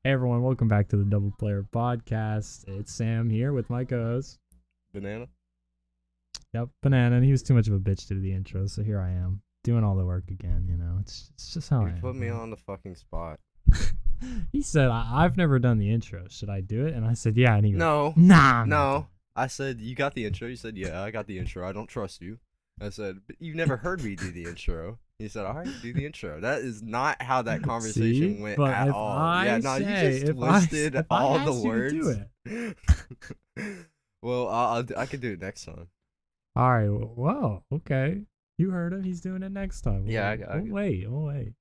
Hey everyone, welcome back to the Double Player Podcast. It's Sam here with my co-host. Banana? Yep, Banana, and he was too much of a bitch to do the intro, so here I am, doing all the work again, it's just how I You am. put me on the fucking spot. He said, I've never done the intro. Should I do it? And I said, yeah, and he goes, No. nah, I'm not doing No. I said, you got the intro. You said, yeah, I got the intro. I don't trust you. I said, but you never heard me do the intro. He said, all right, do the intro. That is not how that it." conversation See? went But at if all. I Yeah, no, you say, just if I twisted if I all the asked you to do words. it. Well, I could do it next time. All right, well, okay. You heard him. He's doing it next time. Yeah, We'll wait.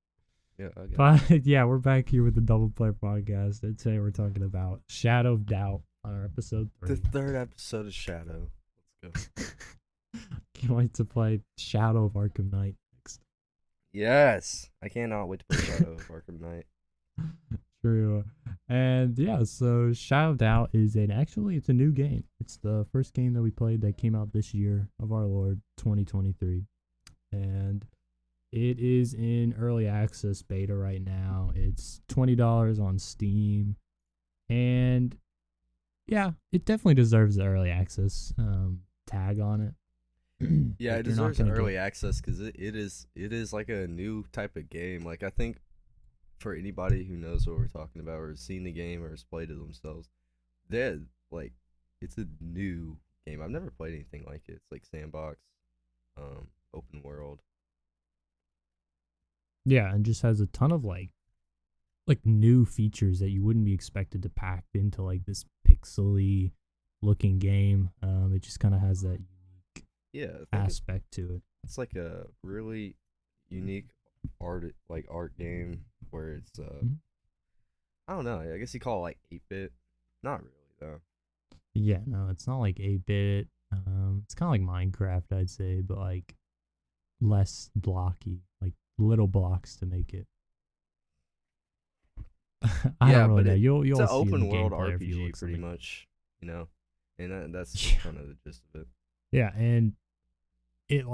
Yeah, I got it. But yeah, we're back here with the Double Player Podcast, and today we're talking about Shadow of Doubt on our episode 3. The third episode of Shadow. Let's go. Can't wait to play Shadow of Arkham Knight next. Yes. I cannot wait to play Shadow of Arkham Knight. True. And yeah, so Shadow of Doubt is it's a new game. It's the first game that we played that came out this year of our Lord 2023. And it is in early access beta right now. It's $20 on Steam. And yeah, it definitely deserves the early access tag on it. Yeah, Like, it you're not deserves gonna early get- access because it is like a new type of game. Like I think for anybody who knows what we're talking about or has seen the game or has played it themselves, they're like it's a new game. I've never played anything like it. It's like sandbox, open world. Yeah, and just has a ton of like new features that you wouldn't be expected to pack into like this pixely looking game. It just kind of has that unique Yeah, I think aspect to it. it's like a really unique art game where it's Mhm. I don't know. I guess you call it like 8-bit. Not really though. Yeah, no, it's not like 8-bit. It's kind of like Minecraft, I'd say, but like less blocky, like little blocks to make it. I Yeah, don't really but know. You'll it's an see in the open world gameplay if you RPG look pretty something. much, you know, and that's Yeah. kind of the gist of it. Yeah, and it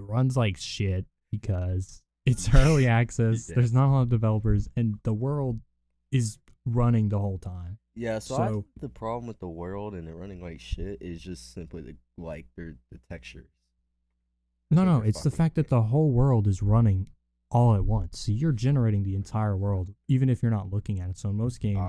runs like shit because it's early access. Yeah. There's not a lot of developers, and the world is running the whole time. Yeah, so I So think the problem with the world and it running like shit is just simply the textures. no, it's the fact that the whole world is running all at once. So you're generating the entire world, even if you're not looking at it. So in most games,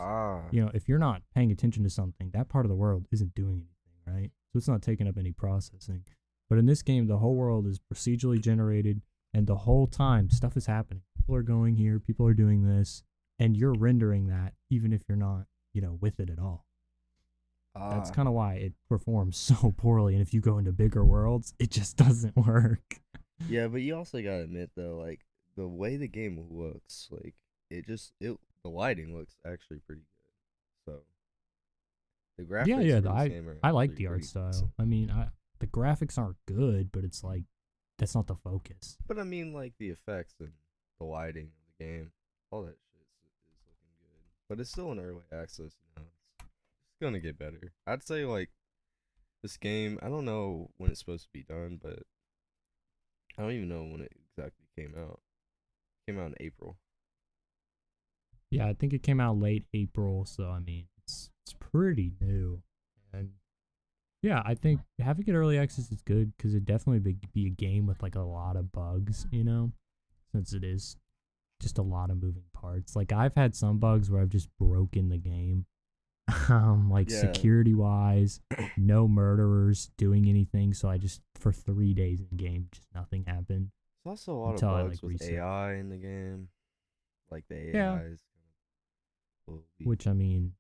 if you're not paying attention to something, that part of the world isn't doing anything, right? So it's not taking up any processing. But in this game, the whole world is procedurally generated, and the whole time stuff is happening. People are going here, people are doing this, and you're rendering that even if you're not, with it at all. That's kind of why it performs so poorly. And if you go into bigger worlds, it just doesn't work. Yeah, but you also gotta admit though, like the way the game looks, like the lighting looks actually pretty good. So the graphics Yeah. for this game are I like actually the art pretty style. decent. I mean, the graphics aren't good, but it's like that's not the focus. But I mean, like the effects and the lighting of the game, all that shit is looking good. But it's still in early access, you know. It's gonna get better. I'd say like this game. I don't know when it's supposed to be done, but I don't even know when it exactly came out. It came out in April. Yeah, I think it came out late April, so I mean, it's pretty new. And yeah, I think having it early access is good because it definitely be a game with like a lot of bugs, since it is just a lot of moving parts. Like I've had some bugs where I've just broken the game. Like Yeah. security wise, no murderers doing anything. So I just for 3 days in game, just nothing happened. There's also a lot Until I, of bugs like, with reset. AI in the game. Like the AI Yeah. is kind of Which I mean,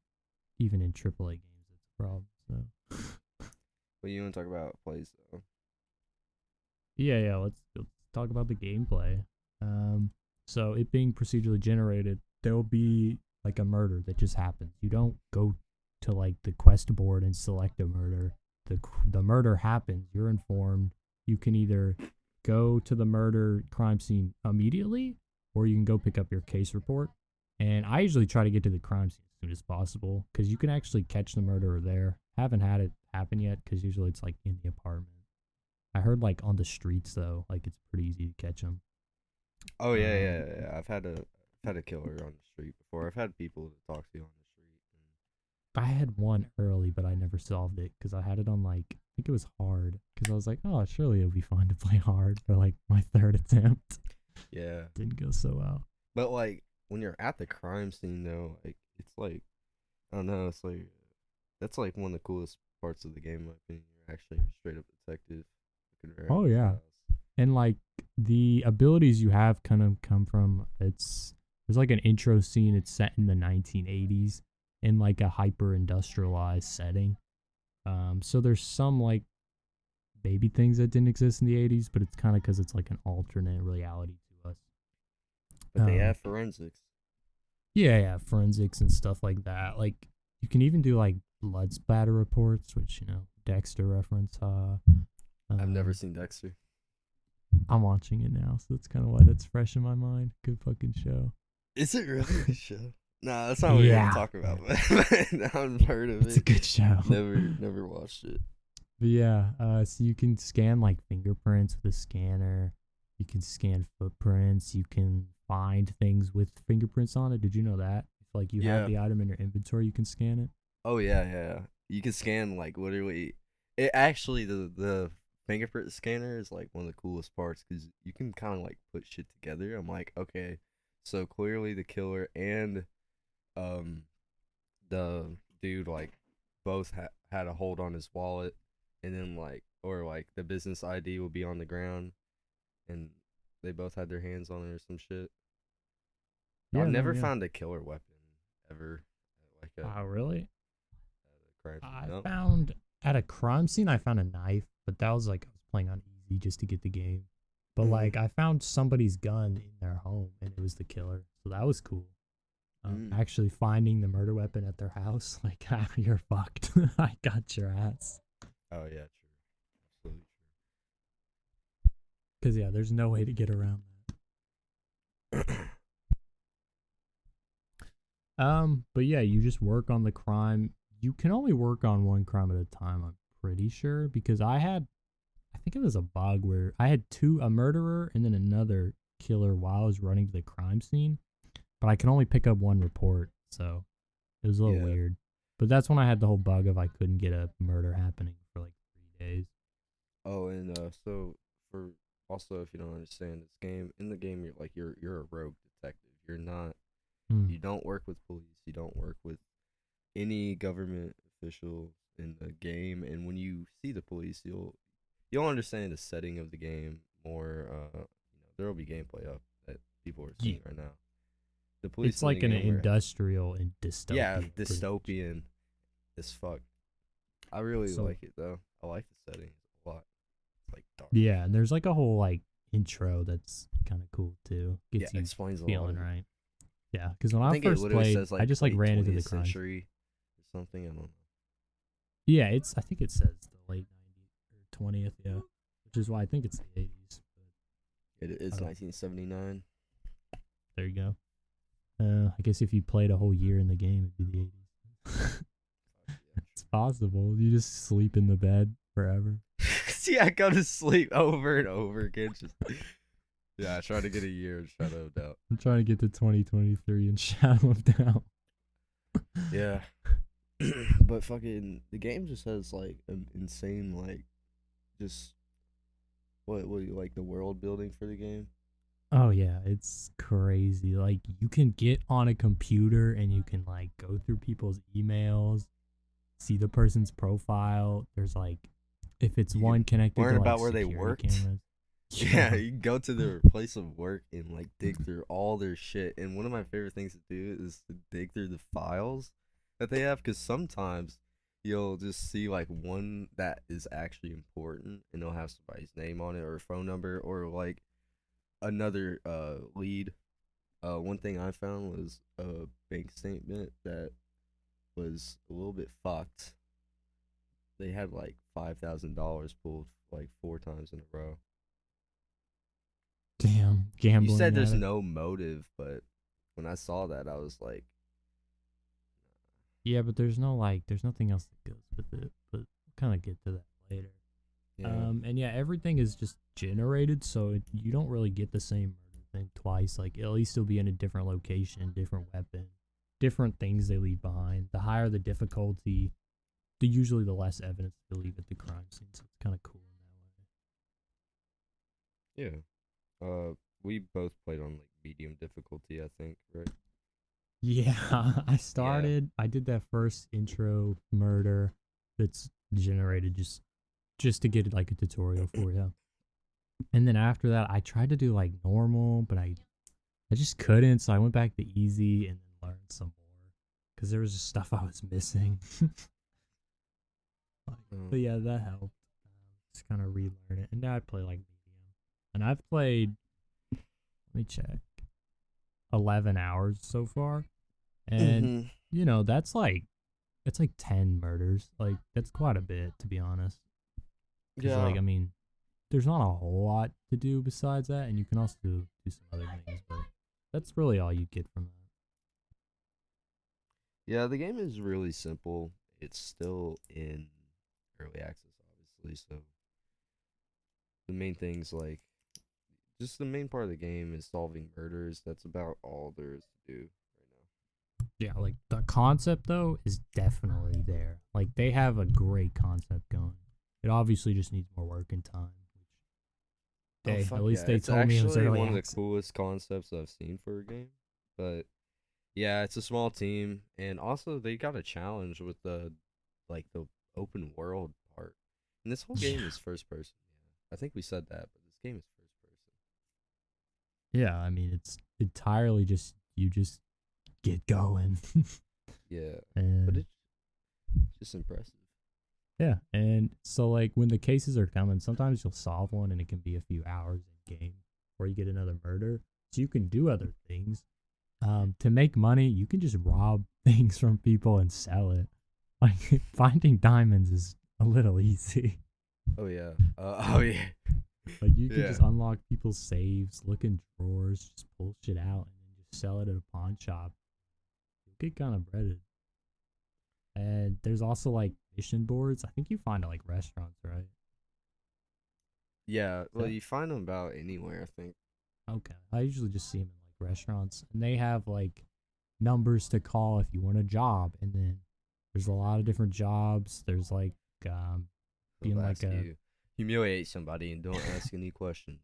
even in AAA games, it's a problem. So But you want to talk about plays though? yeah. Let's talk about the gameplay. So it being procedurally generated, there'll be like a murder that just happens. You don't go to like the quest board and select a murder. The murder happens. You're informed. You can either go to the murder crime scene immediately, or you can go pick up your case report. And I usually try to get to the crime scene as soon as possible because you can actually catch the murderer there. Haven't had it happen yet because usually it's like in the apartment. I heard like on the streets though, like it's pretty easy to catch them. Oh yeah. I've had a had a killer on the street before. I've had people to talk to on the street. I had one early, but I never solved it because I had it on like, I think it was hard because I was like, oh, surely it'll be fun to play hard for like my third attempt. Yeah. Didn't go so well. But like when you're at the crime scene though, like it's like I don't know, it's like that's like one of the coolest parts of the game in my opinion. You're actually a straight up detective looking around. Oh yeah. And like the abilities you have kind of come from there's like an intro scene. It's set in the 1980s in like a hyper industrialized setting. So there's some like baby things that didn't exist in the 80s, but it's kind of because it's like an alternate reality to us. But they have forensics. Yeah, forensics and stuff like that. Like you can even do like blood splatter reports, which Dexter reference. I've never seen Dexter. I'm watching it now, so that's kind of why that's fresh in my mind. Good fucking show. Is it really a show? Nah, that's not what we're gonna talk about. But I've heard of it. It's a good show. Never watched it. But yeah, so you can scan like fingerprints with a scanner. You can scan footprints. You can find things with fingerprints on it. Did you know that? If like you have the item in your inventory, you can scan it. Oh yeah. You can scan like literally. It actually the fingerprint scanner is like one of the coolest parts because you can kind of like put shit together. I'm like, okay, so clearly the killer and the dude like both had a hold on his wallet, and then like the business ID will be on the ground, and they both had their hands on it or some shit. Yeah, I've never found a killer weapon ever. Like really? At a crime scene. Found at a crime scene. I found a knife, but that was like I was playing on easy just to get the game. But like I found somebody's gun in their home, and it was the killer, so that was cool. Actually finding the murder weapon at their house, like you're fucked. I got your ass. Oh yeah, true, absolutely true. Because yeah, there's no way to get around that. But yeah, you just work on the crime. You can only work on one crime at a time, I'm pretty sure, because I think it was a bug where I had a murderer and then another killer while I was running to the crime scene, but I can only pick up one report, so it was a little weird. But that's when I had the whole bug of I couldn't get a murder happening for like 3 days. Oh, and so for also if you don't understand this game, in the game you're a rogue detective. You're not. You don't work with police. You don't work with any government official in the game. And when you see the police, you'll understand the setting of the game more. There will be gameplay up that people are seeing right now. The police. It's like an industrial and dystopian. Yeah, dystopian as fuck. I really like it though. I like the setting a lot. It's like dark. Yeah, and there's like a whole like intro that's kind of cool too. Gets you explains feeling a lot. Right. Yeah, because when I first played, I just like ran into the crime. Century or something. I don't know. Yeah, I think it says the late 90s or 20th. Yeah, which is why I think it's the 80s. It is 1979. There you go. I guess if you played a whole year in the game, it'd be the 80s. It's possible. You just sleep in the bed forever. See, I go to sleep over and over again. Yeah, I try to get a year in Shadow of Doubt. I'm trying to get to 2023 in Shadow of Doubt. Yeah. But fucking, the game just has like an insane, like, just what like the world building for the game. Oh yeah, it's crazy. Like you can get on a computer and you can like go through people's emails, see the person's profile. There's like, if it's one connected, learn to, about like, where they worked. Cameras. Yeah, you can go to their place of work and like dig through all their shit. And one of my favorite things to do is to dig through the files that they have, because sometimes you'll just see like one that is actually important and they'll have somebody's name on it or a phone number or like another lead. One thing I found was a bank statement that was a little bit fucked. They had like $5,000 pulled like 4 times in a row. Damn, gambling. You said there's no motive, but when I saw that, I was like, yeah, but there's nothing else that goes with it. But we'll kind of get to that later. Yeah. And yeah, everything is just generated, so you don't really get the same murder something twice, like at least it'll be in a different location, different weapon, different things they leave behind. The higher the difficulty, usually the less evidence they leave at the crime scene. So it's kind of cool in that way. Yeah. We both played on like medium difficulty, I think, right? Yeah, I did that first intro murder that's generated just to get like a tutorial for you. And then after that, I tried to do like normal, but I just couldn't. So I went back to easy and then learned some more because there was just stuff I was missing. But yeah, that helped. Just kind of relearn it. And now I play like medium. And I've played, let me check, 11 hours so far. And, you know, that's like, it's like 10 murders. Like, that's quite a bit, to be honest. Yeah. Like, I mean, there's not a whole lot to do besides that. And you can also do some other things. But that's really all you get from that. Yeah, the game is really simple. It's still in early access, obviously. So the main things, like, just the main part of the game is solving murders. That's about all there is to do right now. Yeah, like the concept though is definitely there. Like they have a great concept going. It obviously just needs more work and time. At least they told me it was early one access. of the coolest concepts I've seen for a game. But yeah, it's a small team, and also they got a challenge with the open world part. And this whole game is first person. Yeah, I think we said that, but this game is first person. Yeah, I mean it's entirely just you just get going. Yeah, and but it's just impressive. Yeah, and so like when the cases are coming, sometimes you'll solve one and it can be a few hours in game, or you get another murder. So you can do other things. To make money, you can just rob things from people and sell it. Like finding diamonds is a little easy. Oh yeah. Like you can just unlock people's saves, look in drawers, just pull shit out, and then just sell it at a pawn shop. You'll get kind of breaded. And there's also like mission boards. I think you find at like restaurants, right? Yeah, well, you find them about anywhere, I think. Okay, I usually just see them in like restaurants, and they have like numbers to call if you want a job, and then there's a lot of different jobs. There's like being like you humiliate somebody and don't ask any questions.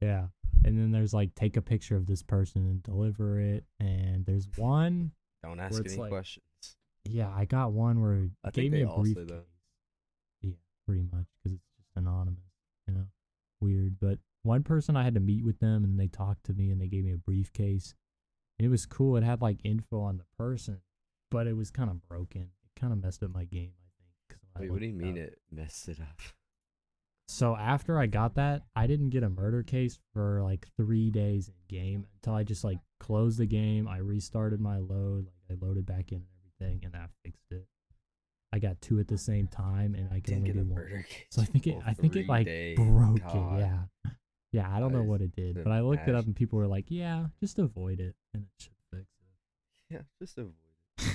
Yeah, and then there's like take a picture of this person and deliver it, and there's one don't ask any questions. Yeah, I got one where it gave me a briefcase. Yeah, pretty much, because it's just anonymous, you know, weird. But one person I had to meet with them, and they talked to me, and they gave me a briefcase. And it was cool. It had like info on the person, but it was kind of broken. It kind of messed up my game, I think. Wait, what do you mean it messed it up? So after I got that, I didn't get a murder case for like 3 days in game until I just like closed the game. I restarted my load, like I loaded back in and everything, and that fixed it. I got 2 at the same time, and I could only do one. So I think it like broke it. Yeah. I don't know what it did, but I looked it up, and people were like, "Yeah, just avoid it, and it should fix it." Yeah, just avoid it.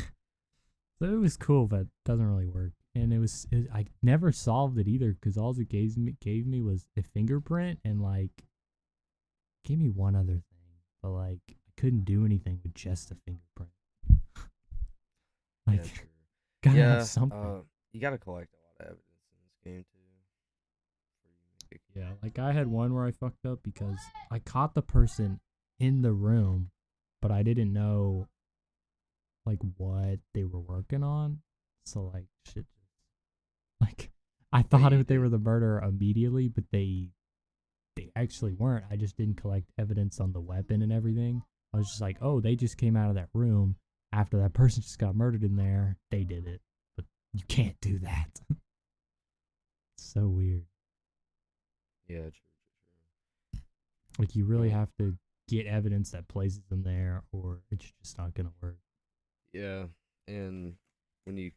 So it was cool, but it doesn't really work. And I never solved it either, because all it gave me was a fingerprint, and like gave me one other thing, but like I couldn't do anything with just a fingerprint. Like, gotta have something. You gotta collect a lot of evidence in this game too. Yeah, like I had one where I fucked up because I caught the person in the room, but I didn't know like what they were working on. So like shit, like I thought they were the murderer immediately, but they actually weren't. I just didn't collect evidence on the weapon and everything. I was just like, oh, they just came out of that room after that person just got murdered in there. They did it, but you can't do that. It's so weird. Yeah, true. Like you really have to get evidence that places them there, or it's just not gonna work. Yeah, and when you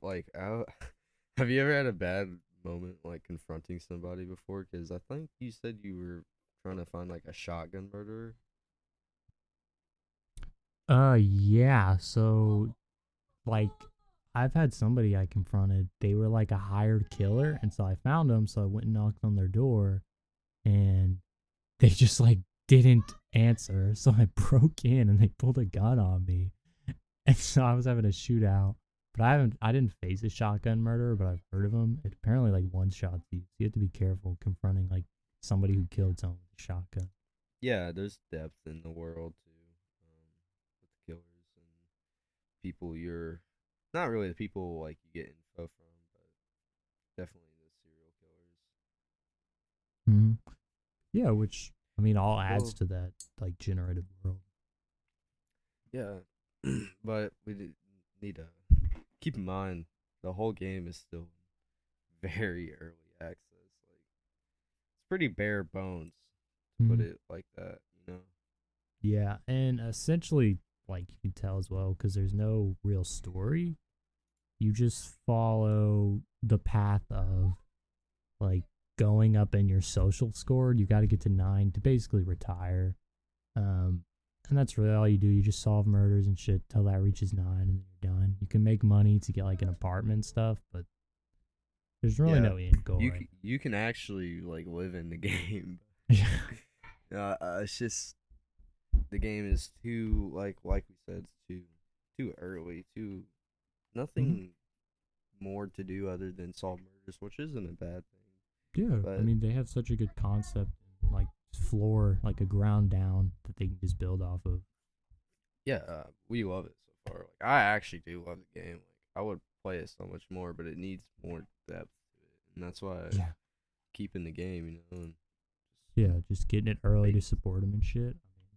like have you ever had a bad moment like confronting somebody before? Because I think you said you were trying to find like a shotgun murderer. Yeah. So, like, I've had somebody I confronted. They were like a hired killer, and so I found them. So I went and knocked on their door, and they just like didn't answer, so I broke in and they pulled a gun on me, and so I was having a shootout. But I didn't face a shotgun murderer, but I've heard of them. It apparently like one shot you. So you have to be careful confronting like somebody who killed someone with a shotgun. Yeah, there's depth in the world too, with killers and people you're not really the people like you get info from, but definitely the serial killers. Yeah, which I mean all adds Well, to that like generated world. yeah, but need to keep in mind the whole game is still very early access. Like it's pretty bare bones to put it like that, you know. Yeah, and essentially, like you can tell as well, because there's no real story. You just follow the path of like going up in your social score. You got to get to 9 to basically retire. And that's really all you do. You just solve murders and shit till that reaches 9, and then you're done. You can make money to get like an apartment and stuff, but there's really no end goal. You can actually like live in the game. Yeah. It's just the game is too like we said, it's too early, too nothing more to do other than solve murders, which isn't a bad thing. Yeah, but I mean they have such a good concept, like floor, like a ground down that they can just build off of. Yeah, we love it so far. Like I actually do love the game. Like I would play it so much more, but it needs more depth to it, and that's why I keep in the game, you know. And just getting it early to support them and shit. I mean,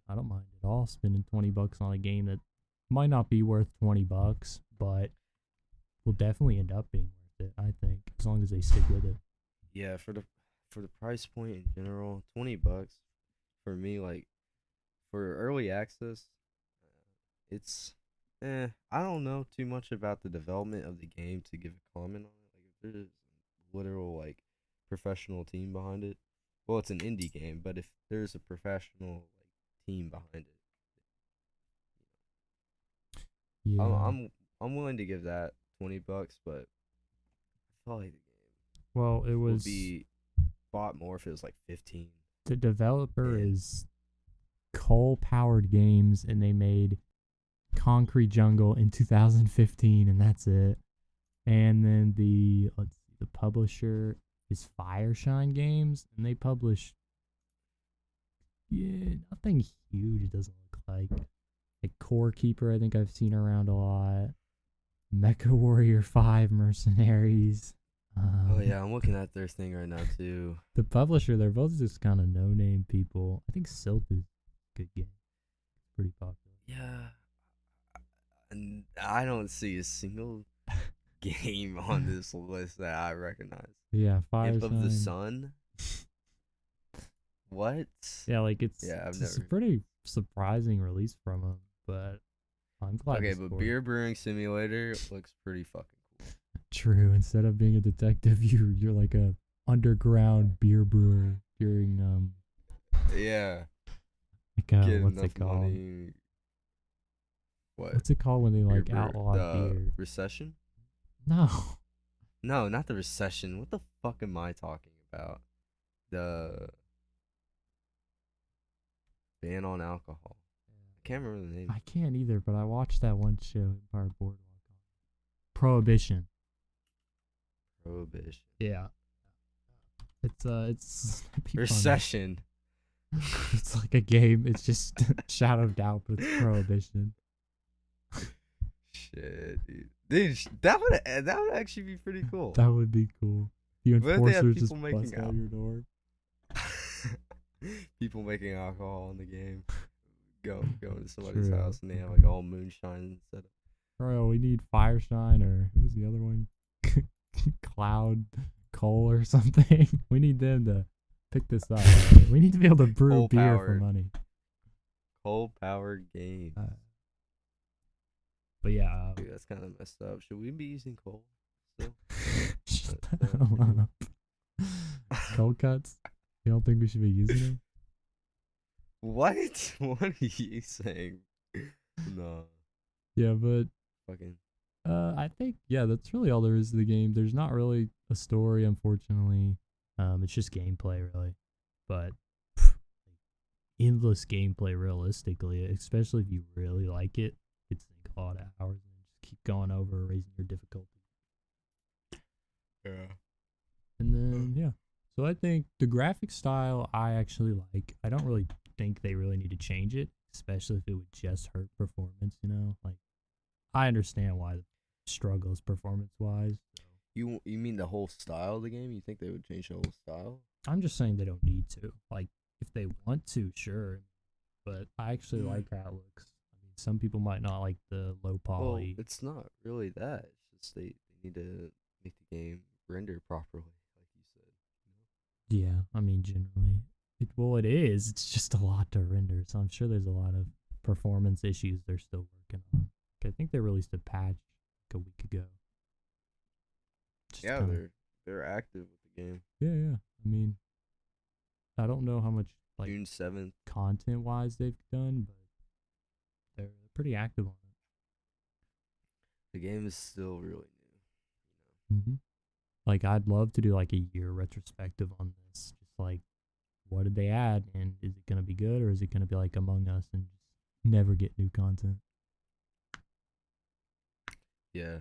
I don't mind at all spending $20 on a game that might not be worth $20, but will definitely end up being worth it. I think as long as they stick with it. Yeah, for the price point in general, $20 for me, like for early access, it's I don't know too much about the development of the game to give a comment on it. Like if there's a literal like professional team behind it, well, it's an indie game, but if there's a professional like team behind it, I'm willing to give that $20, but I feel like the game it would be bought more if it was like 15. The developer is ColePowered Games, and they made Concrete Jungle in 2015, and that's it. And then the publisher is Fireshine Games, and they publish nothing huge. It doesn't look like Core Keeper. I think I've seen around a lot. Mecha Warrior 5 Mercenaries. Oh yeah, I'm looking at their thing right now too. The publisher, they're both just kind of no-name people. I think Silk is a good game. It's pretty popular. Yeah, and I don't see a single game on this list that I recognize. Yeah, Imp of the Sun. What? Yeah, like it's a pretty surprising release from them, but I'm glad. Okay, but Beer Brewing Simulator looks pretty fucking cool. True. Instead of being a detective, you're like a underground beer brewer during yeah. Like what's it called? Money. What? What's it called when they like outlaw beer? Recession? No. No, not the recession. What the fuck am I talking about? The ban on alcohol. I can't remember the name. I can't either, but I watched that one show, Empire Boardwalk. Prohibition. Yeah. It's recession. It's like a game. It's just Shadow of Doubt, but it's Prohibition. Shit, dude, that would actually be pretty cool. That would be cool. The enforcers just bust out your door. People making alcohol in the game. Go into somebody's house and they have like all moonshine set up. Bro, we need Fireshine, or who was the other one? Cloud Coal or something. We need them to pick this up. Right? We need to be able to brew beer for money. ColePowered Games. But yeah, dude, that's kind of messed up. Should we be using coal still? Shut the hell up. Cold cuts? You don't think we should be using them? What? What are you saying? No. Yeah, but fucking. I think that's really all there is to the game. There's not really a story, unfortunately. It's just gameplay, really. But endless gameplay realistically, especially if you really like it. It's like a lot of hours and just keep going over, raising your difficulty. Yeah. And then, yeah. So I think the graphic style I actually like. I don't really think they really need to change it, especially if it would just hurt performance, you know? Like, I understand why the struggle is performance-wise. So. You mean the whole style of the game? You think they would change the whole style? I'm just saying they don't need to. Like, if they want to, sure. But I actually like how it looks. I mean, some people might not like the low poly. Well, it's not really that. It's just they need to make the game render properly, like you said. Yeah, I mean, generally. It is. It's just a lot to render. So I'm sure there's a lot of performance issues they're still working on. I think they released a patch like a week ago. Yeah, they're active with the game. Yeah. I mean, I don't know how much like June 7th content wise they've done, but they're pretty active on it. The game is still really new. Mm-hmm. Like I'd love to do like a year retrospective on this. Just like what did they add, and is it gonna be good, or is it gonna be like Among Us and just never get new content? Yeah.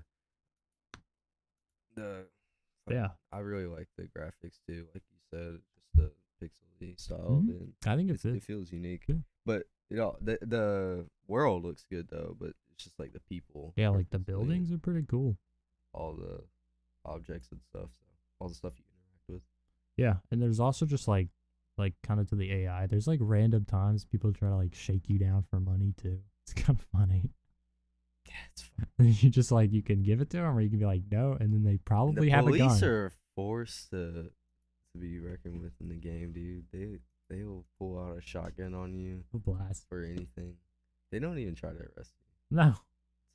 Yeah. I really like the graphics too, like you said, just the pixely style. Mm-hmm. And I think it feels unique. Yeah. But the world looks good though, but it's just like the people. Yeah, like the buildings are pretty cool. All the objects and stuff, so all the stuff you interact with. Yeah, and there's also just like kind of to the AI. There's like random times people try to like shake you down for money too. It's kind of funny. Yeah, it's fun. You just like you can give it to them, or you can be like no, and then they probably have a gun. The police are forced to be reckoned with in the game, dude. They will pull out a shotgun on you, blast for anything. They don't even try to arrest you. No,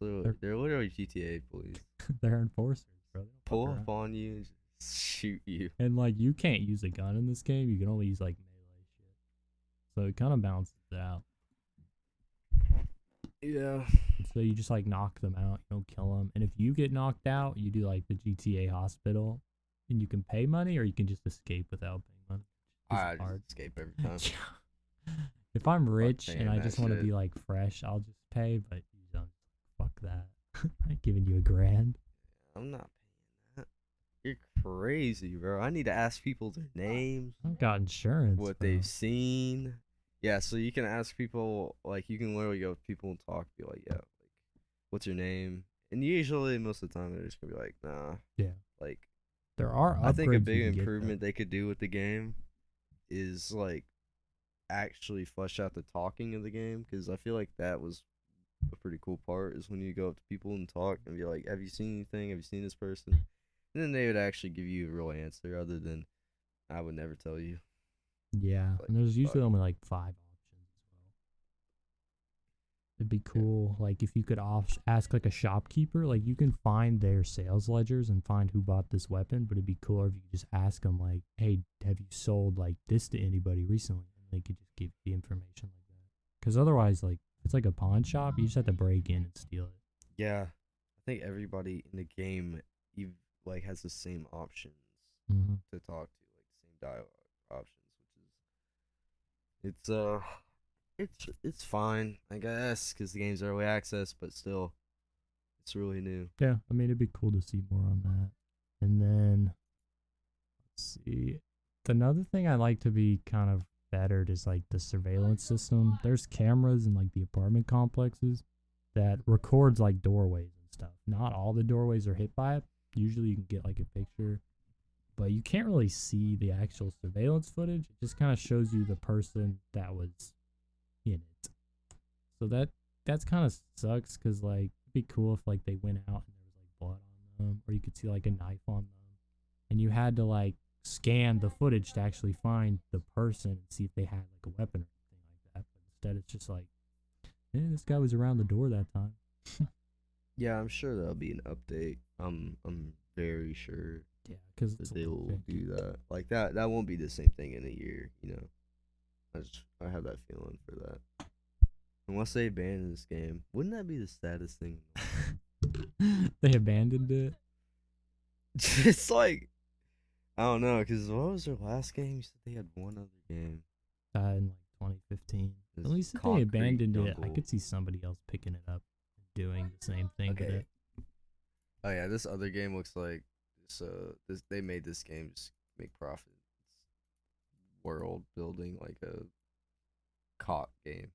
they're literally GTA police. They're enforcers, bro. Pull up on you and just shoot you. And like you can't use a gun in this game. You can only use like melee shit. So it kind of balances it out. Yeah. So you just like knock them out. You don't kill them. And if you get knocked out, you do like the GTA hospital, and you can pay money, or you can just escape without paying money. I just escape every time. If I'm rich and I just want to be like fresh, I'll just pay. But you don't. Fuck that. I'm giving you $1,000. I'm not paying that. You're crazy, bro. I need to ask people their names. I've got insurance. What they've seen. Yeah, so you can ask people, like, you can literally go with people and talk, be like, yeah, like, what's your name? And usually, most of the time, they're just gonna be like, nah. Yeah. Like, there are upgrades. I think a big improvement they could do with the game is, like, actually flesh out the talking of the game, because I feel like that was a pretty cool part, is when you go up to people and talk and be like, have you seen anything? Have you seen this person? And then they would actually give you a real answer, other than, I would never tell you. Yeah, like, and there's usually only like 5 options as well. It'd be cool, like if you could ask like a shopkeeper, like you can find their sales ledgers and find who bought this weapon, but it'd be cooler if you could just ask them like, hey, have you sold like this to anybody recently? And they could just give the information like that. Because otherwise, like it's like a pawn shop, you just have to break in and steal it. Yeah, I think everybody in the game like has the same options to talk to, like same dialogue options. It's fine, I guess, because the game's early access, but still, it's really new. Yeah, I mean, it'd be cool to see more on that. And then, let's see. Another thing I like to be kind of bettered is like the surveillance system. There's cameras in like the apartment complexes that records like doorways and stuff. Not all the doorways are hit by it. Usually you can get like a picture, but you can't really see the actual surveillance footage. It just kind of shows you the person that was in it. So that's kind of sucks, because like it'd be cool if like they went out and there was like blood on them, or you could see like a knife on them, and you had to like scan the footage to actually find the person and see if they had like a weapon or anything like that. But instead it's just like, this guy was around the door that time. Yeah, I'm sure there'll be an update. I'm very sure. Yeah, because they will do that. Like that won't be the same thing in a year, you know. I have that feeling for that. Unless they abandon this game, wouldn't that be the saddest thing? They abandoned it. It's like, I don't know, because what was their last game? You said they had one other game. In like 2015. This At least if they concrete abandoned it, I jungle. could see somebody else picking it up and doing the same thing with it. Oh yeah, this other game looks like this they made this game just make profit. It's world building like a cop game.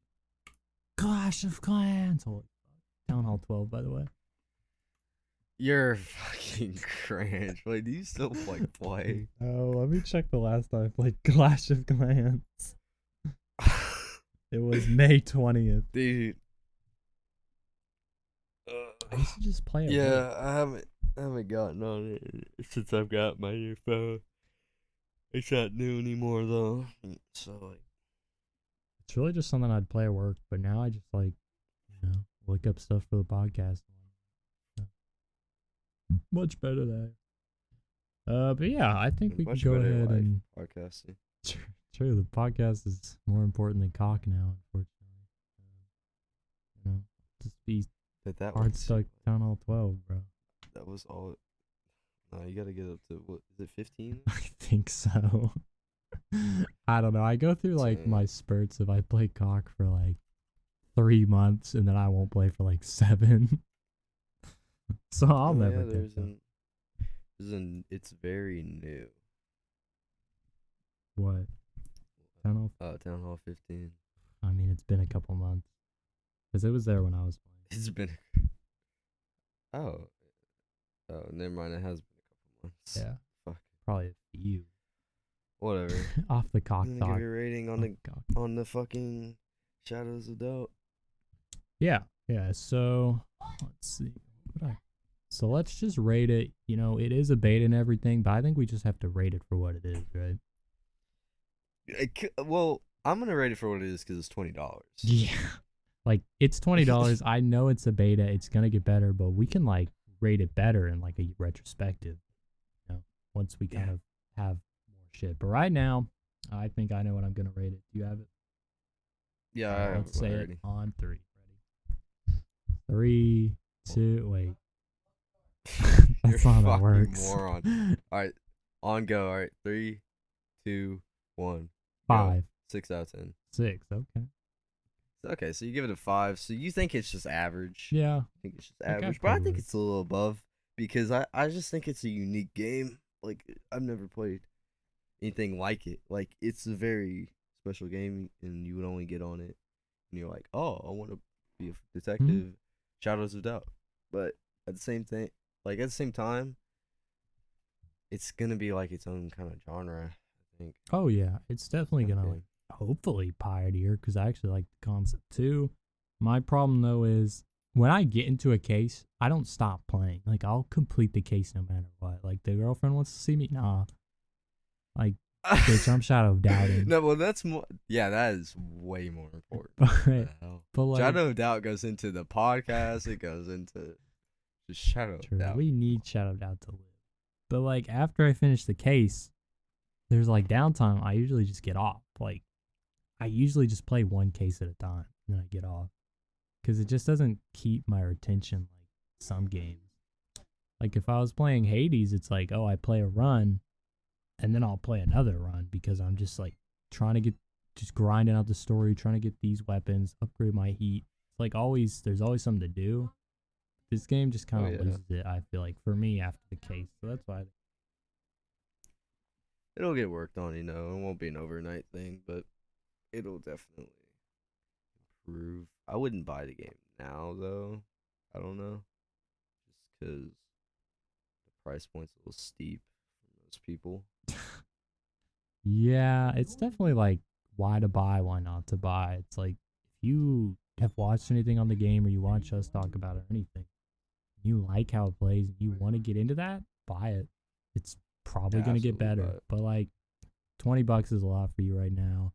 Clash of Clans. Holy fuck. Town Hall 12, by the way. You're fucking cringe. Wait, do you still play? Oh, let me check the last time I played Clash of Clans. It was May 20th. Dude. I used to just play it. Yeah, I haven't gotten on it since I've got my new phone. It's not new anymore though. So like, it's really just something I'd play at work, but now I just look up stuff for the podcast. Much better that. But yeah, I think we can go ahead and podcasting. True, the podcast is more important than cock now, unfortunately. Just be hard stuck Town Hall 12, bro. That was all. No, you gotta get up to what is it, 15? I think so. I don't know. I go through like my spurts of I play cock for like 3 months and then I won't play for like 7. So I'll never catch up. It's very new. What? Town Hall 15. I mean, it's been a couple months. Because it was there when I was playing. It's been. Oh, never mind. It has been a couple months. Yeah. Fuck. Probably a few. Whatever. Off the cock I'm talk. gonna give you a rating on the fucking Shadows of Doubt. Yeah. So let's see. So let's just rate it. It is a beta and everything, but I think we just have to rate it for what it is, right? Well, I'm gonna rate it for what it is because it's $20. Yeah, like it's $20. I know it's a beta; it's gonna get better, but we can like rate it better in like a retrospective. Once we kind of have more shit. But right now, I think I know what I'm gonna rate it. Do you have it? Yeah, let's say it on 3. Ready? 3, 2. Wait. That's You're not a how it works. Moron. All right, on go. All right, 3, 2, 1. 5. Go. 6 out of 10. 6. Okay. Okay, so you give it a 5. So you think it's just average? Yeah. I think it's just average, but I think it's a little above because I just think it's a unique game. Like I've never played anything like it. Like it's a very special game, and you would only get on it, and you're like, oh, I want to be a detective. Mm-hmm. Shadows of Doubt, but at the same time, it's gonna be like its own kind of genre. I think. Oh yeah, it's definitely gonna like hopefully pioneer because I actually like the concept too. My problem though is when I get into a case, I don't stop playing. Like I'll complete the case no matter what. Like the girlfriend wants to see me, nah. Like bitch, I'm Shadow of Doubting. No, well that's more. Yeah, that is way more important. But like, Shadow of Doubt goes into the podcast. It goes into just Shadow of Doubt. We need Shadow of Doubt to live. But like after I finish the case, there's like downtime. I usually just get off. Like I usually just play one case at a time, and then I get off. Because it just doesn't keep my attention like some games. Like if I was playing Hades, it's like, oh, I play a run, and then I'll play another run because I'm just like trying to just grinding out the story, trying to get these weapons, upgrade my heat. It's like there's always something to do. This game just kind of loses it, I feel like, for me after the case. So that's why. It'll get worked on, It won't be an overnight thing, but it'll definitely improve. I wouldn't buy the game now, though. I don't know. Just because the price point's a little steep for most people. Yeah, it's definitely like, why to buy, why not to buy. It's like, if you have watched anything on the game or you watch us talk about it or anything, you like how it plays and you want to get into that, buy it. It's probably going to get better. But like, $20 is a lot for you right now.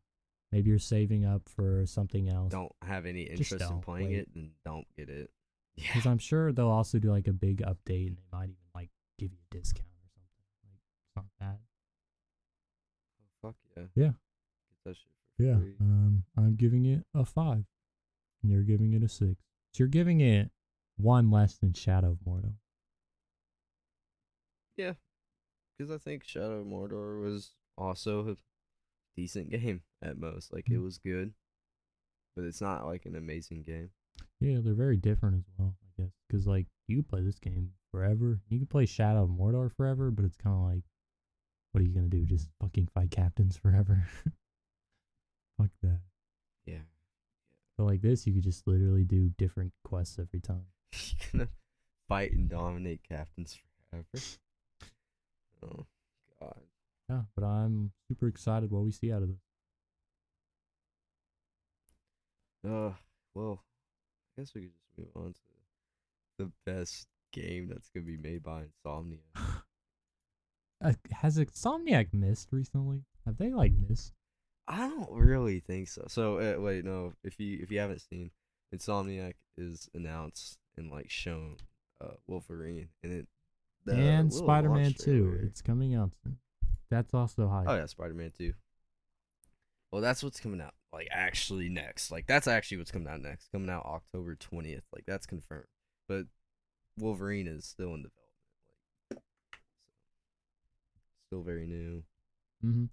Maybe you're saving up for something else. Don't have any interest in playing it, then don't get it. Because I'm sure they'll also do like a big update and they might even like give you a discount or something. Like it's not bad. Oh, fuck yeah. Yeah. Get that shit for free. I'm giving it a 5. And you're giving it a 6. So you're giving it 1 less than Shadow of Mordor. Yeah. Because I think Shadow of Mordor was also decent game at most. Like it was good, but it's not like an amazing game. Yeah, they're very different as well, I guess. Because, like, you could play this game forever. You could play Shadow of Mordor forever, but it's kind of like, what are you going to do? Just fucking fight captains forever? Fuck that. Yeah. But like this, you could just literally do different quests every time. You're gonna fight and dominate captains forever. Oh, God. Yeah, but I'm super excited what we see out of this. Well, I guess we could just move on to the best game that's gonna be made by Insomniac. Has Insomniac missed recently? Have they like missed? I don't really think so. So wait, no. If you haven't seen, Insomniac is announced and like shown Wolverine and And little Spider-Man launch 2. trailer. It's coming out soon. That's also hype. Oh yeah, Spider-Man 2. Well, that's what's coming out. Like actually next. Like that's actually what's coming out next. Coming out October 20th. Like that's confirmed. But Wolverine is still in development. Like still very new. Mm-hmm.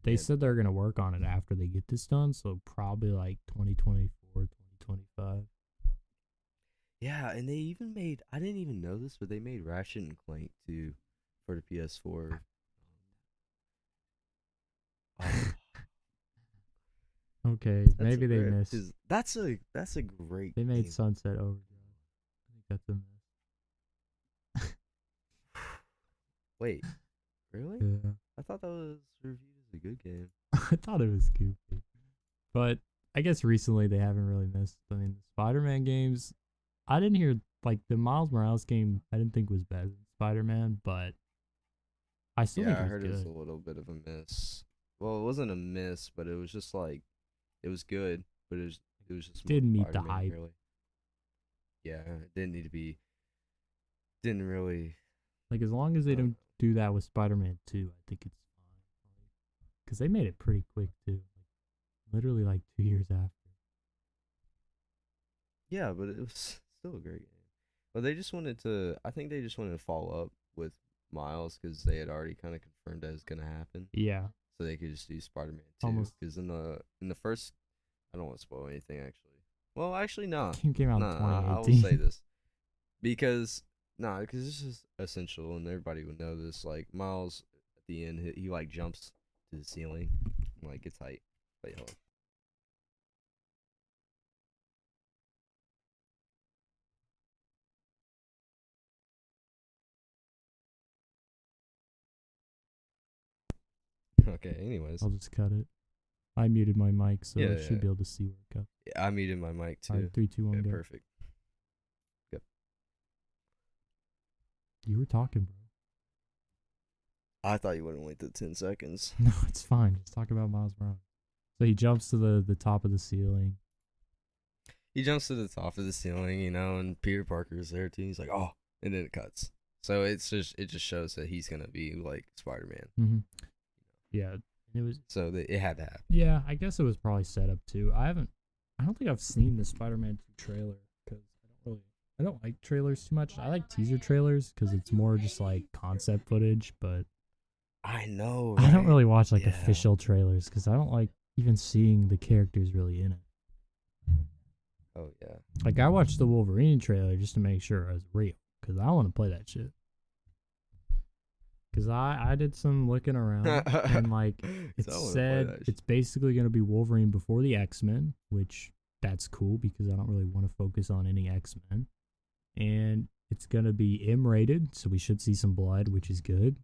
They Yeah. said they're gonna work on it after they get this done, so probably like 2024, 2025. Yeah, and they even made, I didn't even know this, but they made Ratchet and Clank too for the PS4. Okay, maybe they missed. That's a great They made game. Sunset Overdrive. I think that's a miss. Wait, really? Yeah. I thought that was reviewed as a good game. I thought it was goofy. But I guess recently they haven't really missed. I mean, the Spider-Man games, I didn't hear, like, the Miles Morales game, I didn't think was better than Spider-Man, but I still think it was heard good. it was a little bit of a miss. Well, it wasn't a miss, but it was just like, it was good, but it was just didn't meet the Spider-Man, hype. really. Yeah, it didn't need to be, didn't really. Like, as long as they don't do that with Spider-Man 2, I think it's fine. Because they made it pretty quick, too. Like, literally, like, 2 years after. Yeah, but it was still a great game. But they just wanted to, I think they just wanted to follow up with Miles because they had already kind of confirmed that it's going to happen. Yeah. So they could just do Spider-Man 2. Because in the first, I don't want to spoil anything, actually. Well, actually, no. Game came out in 2018. I will say this. Because this is essential, and everybody would know this. Like Miles, at the end, he like jumps to the ceiling, and, like gets height. Wait, hold on. Okay. Anyways, I'll just cut it. I muted my mic, so Yeah, I should be able to see where it cut. Yeah, I muted my mic too. All right, 3, 2, 1, Okay, go. perfect. Go. You were talking, bro. I thought you wouldn't wait the 10 seconds. No, it's fine. Just talk about Miles Morales. So he jumps to the top of the ceiling. He jumps to the top of the ceiling, and Peter Parker's there too. He's like, oh, and then it cuts. So it just shows that he's gonna be like Spider-Man. Mm-hmm. Yeah, it was. So it had to happen. Yeah, I guess it was probably set up too. I don't think I've seen the Spider-Man 2 trailer because I don't like trailers too much. I like teaser trailers because it's more just like concept footage. But I know. Right? I don't really watch like official trailers because I don't like even seeing the characters really in it. Oh yeah. Like I watched the Wolverine trailer just to make sure it was real because I want to play that shit. Because I did some looking around and like it said it's basically going to be Wolverine before the X-Men, which that's cool because I don't really want to focus on any X-Men. And it's going to be M-rated, so we should see some blood, which is good.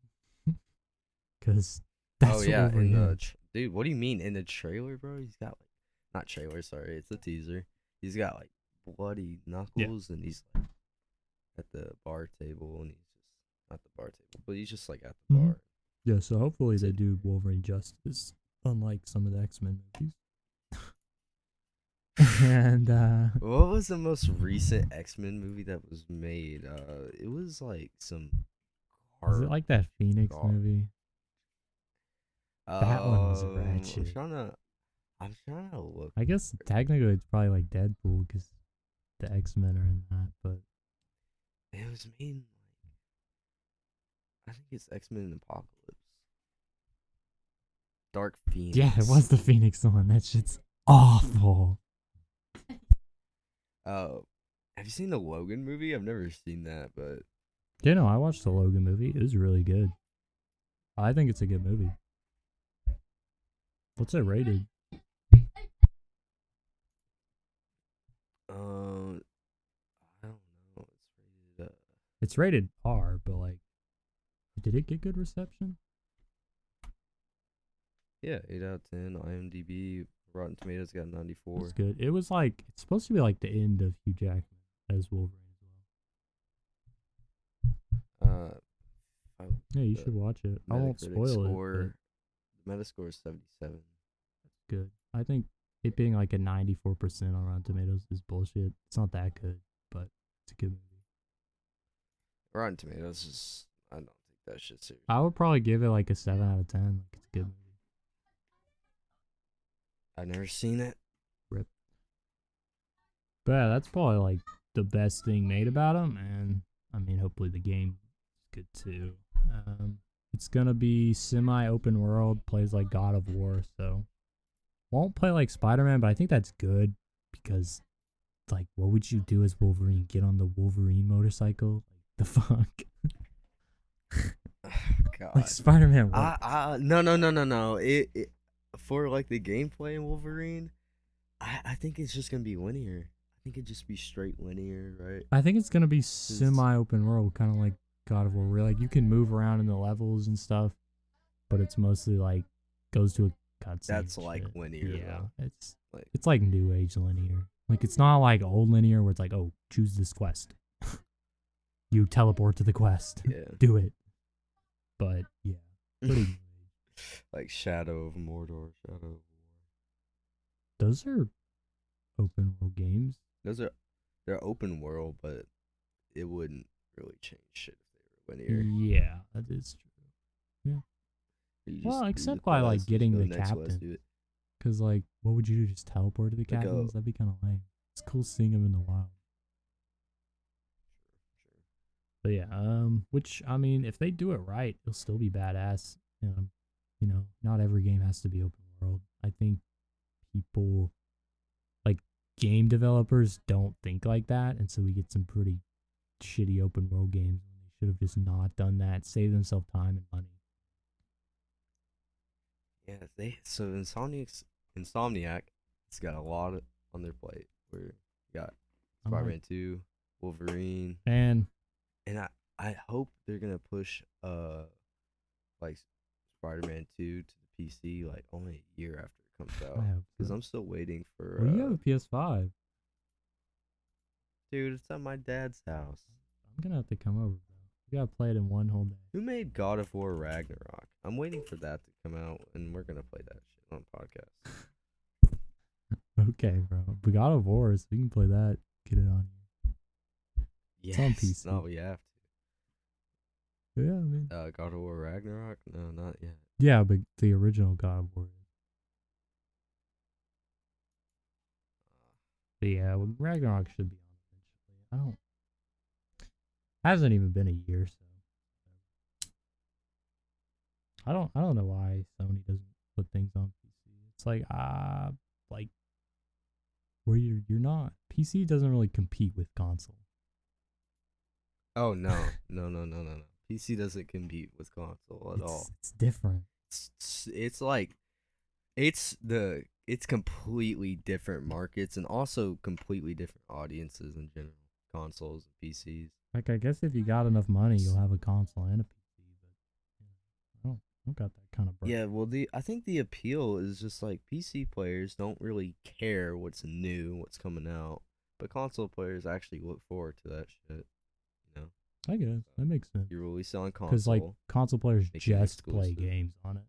Because that's Wolverine. Dude, what do you mean in the trailer, bro? He's got like, not trailer, sorry, it's a teaser. He's got like bloody knuckles and he's like at the bar table and he's just not the bar table, but he's just like at the bar. Yeah, so hopefully they do Wolverine justice, unlike some of the X-Men movies. And what was the most recent X-Men movie that was made? It was like some. Is it like that Phoenix movie? That one was ratchet. I'm trying to look. I guess technically it's probably like Deadpool because the X-Men are in that, but it was made. I think it's X-Men Apocalypse. Dark Phoenix. Yeah, it was the Phoenix one. That shit's awful. Have you seen the Logan movie? I've never seen that, but You know, I watched the Logan movie. It was really good. I think it's a good movie. What's it rated? I don't know. It's rated. It's rated R, but like, did it get good reception? Yeah, 8 out of 10. IMDb, Rotten Tomatoes got 94. It's good. It was like, it's supposed to be like the end of Hugh Jackman as Wolverine as well. Yeah, you should watch it. I won't spoil it. The Metascore is 77. That's good. I think it being like a 94% on Rotten Tomatoes is bullshit. It's not that good, but it's a good movie. Rotten Tomatoes is, I don't take that shit serious. I would probably give it like a 7 out of 10. Like, it's a good movie. I've never seen it. Rip. But yeah, that's probably like the best thing made about him, and I mean, hopefully the game is good too. It's gonna be semi-open world, plays like God of War, so won't play like Spider-Man, but I think that's good because, like, what would you do as Wolverine? Get on the Wolverine motorcycle? Like, the fuck? God. Like Spider-Man. No. It for like the gameplay in Wolverine, I think it's just gonna be linear. I think it'd just be straight linear, right? I think it's gonna be semi-open world, kind of like God of War, where like you can move around in the levels and stuff, but it's mostly like goes to a cutscene. That's like shit. linear. Yeah, though. it's like new age linear. Like, it's not like old linear where it's like, oh, choose this quest. You teleport to the quest. Yeah. Do it. But yeah, pretty new age. Like Shadow of Mordor, Shadow of War. Those are open world games. They're open world, but it wouldn't really change shit if they were linear. Yeah, that is true. Yeah. Well, except by like getting the captain. Because like, what would you do? Just teleport to the captains? That'd be kind of lame. It's cool seeing them in the wild. Sure. But yeah, which I mean, if they do it right, it'll still be badass. You know, not every game has to be open world. I think people, like game developers, don't think like that, and so we get some pretty shitty open world games when they should have just not done that, save themselves time and money. Yeah, so Insomniac, it's got a lot on their plate. Where you got Spider-Man 2, Wolverine, and I hope they're gonna push like Spider-Man 2 to the PC like only a year after it comes out, because I'm still waiting for. Well, you have a PS5, dude. It's at my dad's house. I'm gonna have to come over, bro. We gotta play it in one whole day. Who made God of War Ragnarok? I'm waiting for that to come out, and we're gonna play that shit on podcast. Okay, bro. But God of War, so we can play that. Get it on here. Yes. It's on PC. No, we have to. Yeah, I mean. God of War Ragnarok? No, not yet. Yeah, but the original God of War. But yeah, well, Ragnarok should be on eventually. Hasn't even been a year, so I don't know why Sony doesn't put things on PC. It's like where you're not. PC doesn't really compete with console. Oh no. PC doesn't compete with console at all. It's different. It's like it's completely different markets and also completely different audiences in general. Consoles and PCs. Like, I guess if you got enough money, you'll have a console and a PC, but I don't got that kind of break. Yeah, well, I think the appeal is just like PC players don't really care what's new, what's coming out, but console players actually look forward to that shit. You know, I guess that makes sense. You're releasing on console because like console players just play games on it.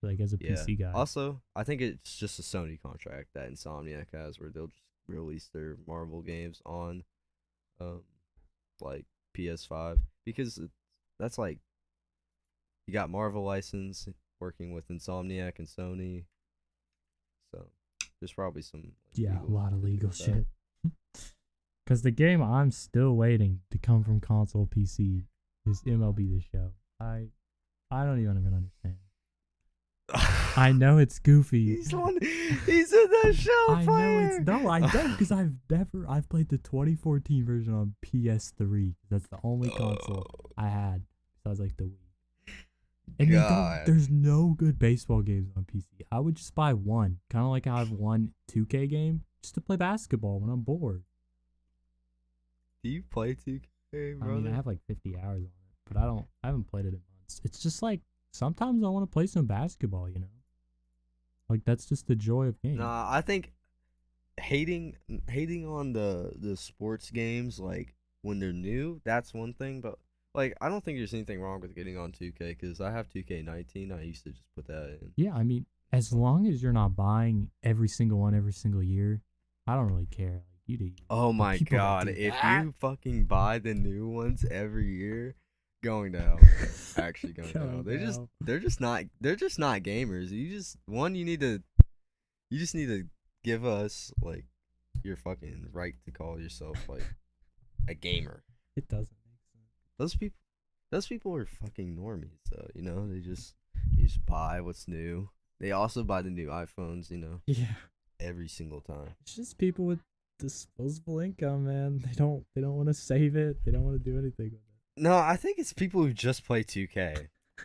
Like as a PC guy. Also, I think it's just a Sony contract that Insomniac has, where they'll just release their Marvel games on like PS5, because that's like you got Marvel license working with Insomniac and Sony, so there's probably some a lot of legal shit. Because the game I'm still waiting to come from console PC is MLB The Show. I don't even understand. I know it's goofy. He's in that show. I know it's no, I don't, because I've played the 2014 version on PS3. That's the only console I had besides like the Wii. And there's no good baseball games on PC. I would just buy one, kind of like how I have one 2K game, just to play basketball when I'm bored. Do you play 2K, brother? I mean, I have like 50 hours on it, but I haven't played it in months. It's just like sometimes I want to play some basketball, you know? Like that's just the joy of games. Nah, I think hating on the sports games like when they're new, that's one thing, but like I don't think there's anything wrong with getting on 2K cuz I have 2K19. I used to just put that in. Yeah, I mean, as long as you're not buying every single one every single year, I don't really care. Like you do. Oh my god, if you fucking buy the new ones every year, going to hell. Actually going to hell. They're just not gamers. You just need to give us like your fucking right to call yourself like a gamer. It doesn't make sense. Those people are fucking normies though, you know? They just buy what's new. They also buy the new iPhones, you know. Yeah. Every single time. It's just people with disposable income, man. They don't want to save it. They don't want to do anything with it. No, I think it's people who just play 2K. I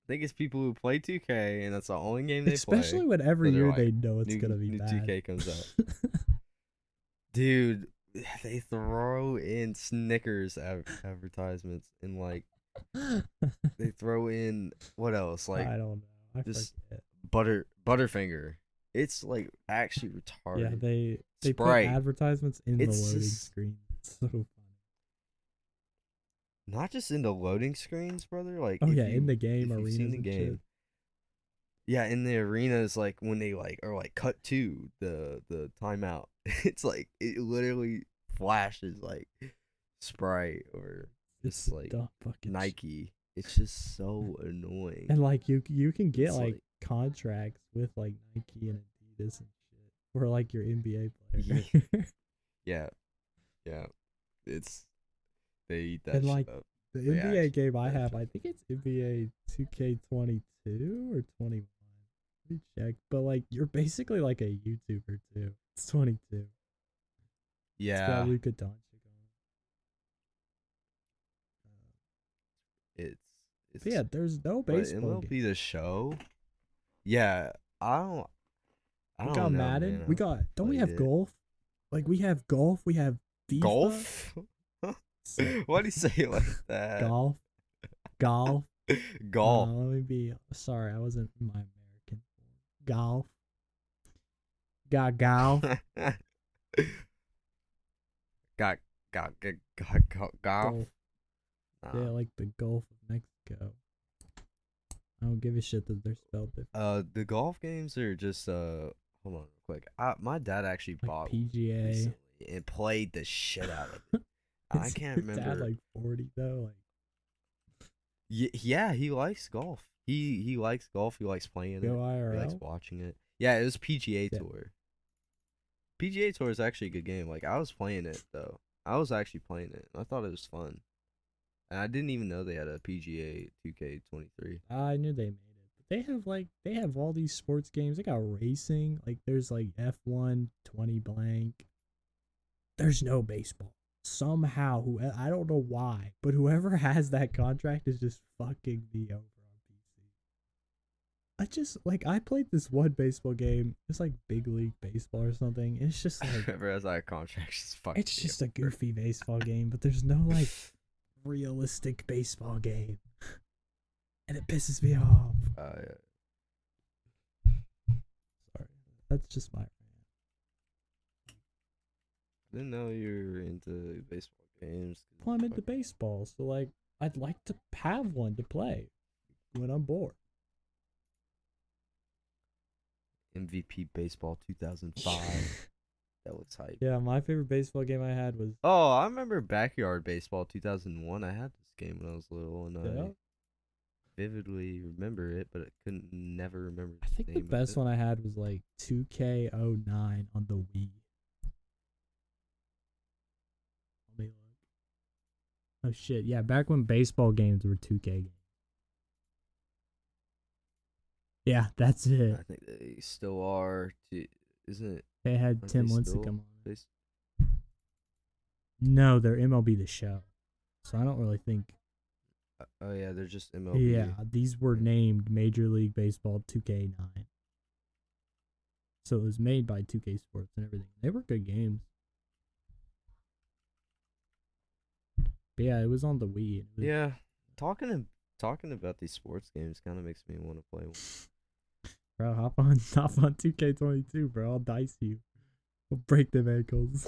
think it's people who play 2K and that's the only game they play. Especially when every year like, they know it's gonna be new bad. 2K comes out. Dude, they throw in Snickers advertisements and like they throw in what else? Like I don't know. I forget. Butterfinger. It's like actually retarded. Yeah, they Sprite. put advertisements in the loading screen. It's so funny. Not just in the loading screens, brother. Like in the game arenas and game. Shit. Yeah, in the arenas, like when they like are like cut to the timeout. It's like it literally flashes like Sprite or just like Nike. Shit. It's just so annoying. And like you can get like contracts with like Nike and Adidas and shit for like your NBA player. Yeah. They eat that and shit like up. The NBA game I have, I think it's NBA 2K22 or 21. Let me check. But like you're basically like a YouTuber too. It's 22. Yeah. It's got Luka Doncic on it. It's yeah, there's no baseball MLB game. The Show. Yeah, I don't we got know, Madden. Man. We got we have golf? Like we have golf. We have FIFA. Golf. Why do you say it like that? Golf. Golf. Let me be. Sorry, I wasn't in my American form. Golf. Got golf. Got golf. Yeah, like the Gulf of Mexico. I don't give a shit that they're spelled different. The golf games are just hold on real quick. My dad actually like bought PGA recently and played the shit out of it. I can't remember. Dad like 40 though. Like yeah, he likes golf. He likes golf. He likes playing it. IRL? He likes watching it. Yeah, it was PGA Tour. PGA Tour is actually a good game. Like I was playing it though. I was actually playing it. I thought it was fun. And I didn't even know they had a PGA 2K23. I knew they made it. They have all these sports games. They got racing. Like there's like F1 20 blank. There's no baseball. Somehow, I don't know why, but whoever has that contract is just fucking me over on PC. I played this one baseball game. It's like Big League Baseball or something. It's just like whoever has that contract is fucking. It's just a goofy baseball game, but there's no like realistic baseball game, and it pisses me off. Yeah. Sorry, that's just my. Didn't know you were into baseball games. Well, I'm into baseball, so like I'd like to have one to play when I'm bored. MVP Baseball 2005. That looks hype. Yeah, my favorite baseball game I had was. Oh, I remember Backyard Baseball 2001. I had this game when I was little, and I vividly remember it, but I never remember. I think the best one I had was like 2K09 on the Wii. Let me look. Oh shit! Yeah, back when baseball games were 2K games. Yeah, that's it. I think they still are. Isn't it? They had Aren't Tim they Lincecum still? on it. They, s- No, they're MLB The Show. So I don't really think. oh yeah, they're just MLB. Yeah, these were named Major League Baseball 2K9. So it was made by 2K Sports and everything. They were good games. But yeah, it was on the Wii. Yeah, talking about these sports games kind of makes me want to play one. Bro, hop on 2K22, bro. I'll dice you. We'll break them ankles.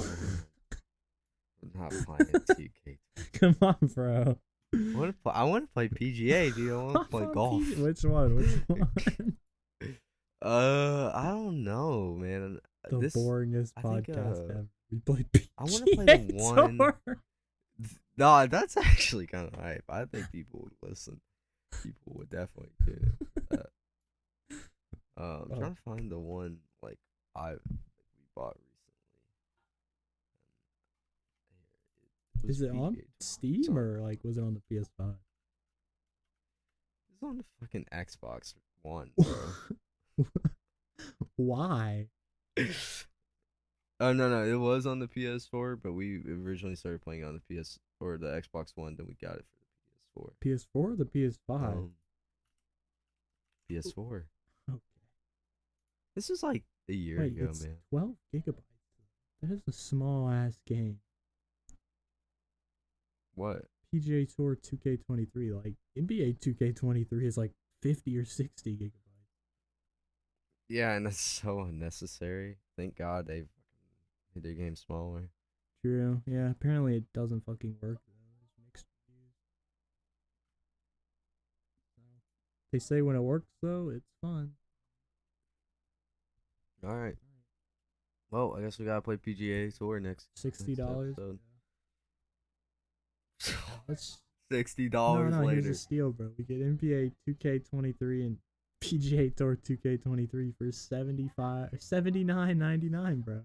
I'm not playing 2K. Come on, bro. I want to play PGA, dude. I want to play golf. Which one? I don't know, man. The boringest podcast ever. We played PGA I want to play the one. Tour. No, that's actually kind of hype. I think people would listen. People would definitely tune in. I'm trying to find the one we bought recently. Is it on Steam or was it on the PS5? It's on the fucking Xbox One, bro. Why? Oh no, it was on the PS4, but we originally started playing on the PS or the Xbox One. Then we got it for the PS4. PS4 or the PS5? PS4. Okay. This is like a year ago, it's man. 12 gigabytes. That is a small ass game. What? PGA Tour 2K23. Like NBA 2K23 is like 50 or 60 gigabytes. Yeah, and that's so unnecessary. Thank God they've made their game smaller. True. Yeah, apparently it doesn't fucking work. There's mixed reviews. They say when it works though, it's fun. All right. Well, I guess we gotta play PGA Tour next. $60. That's $60 no, later. Here's a steal, bro. We get NBA 2K23 and PGA Tour 2K23 for $79.99, bro.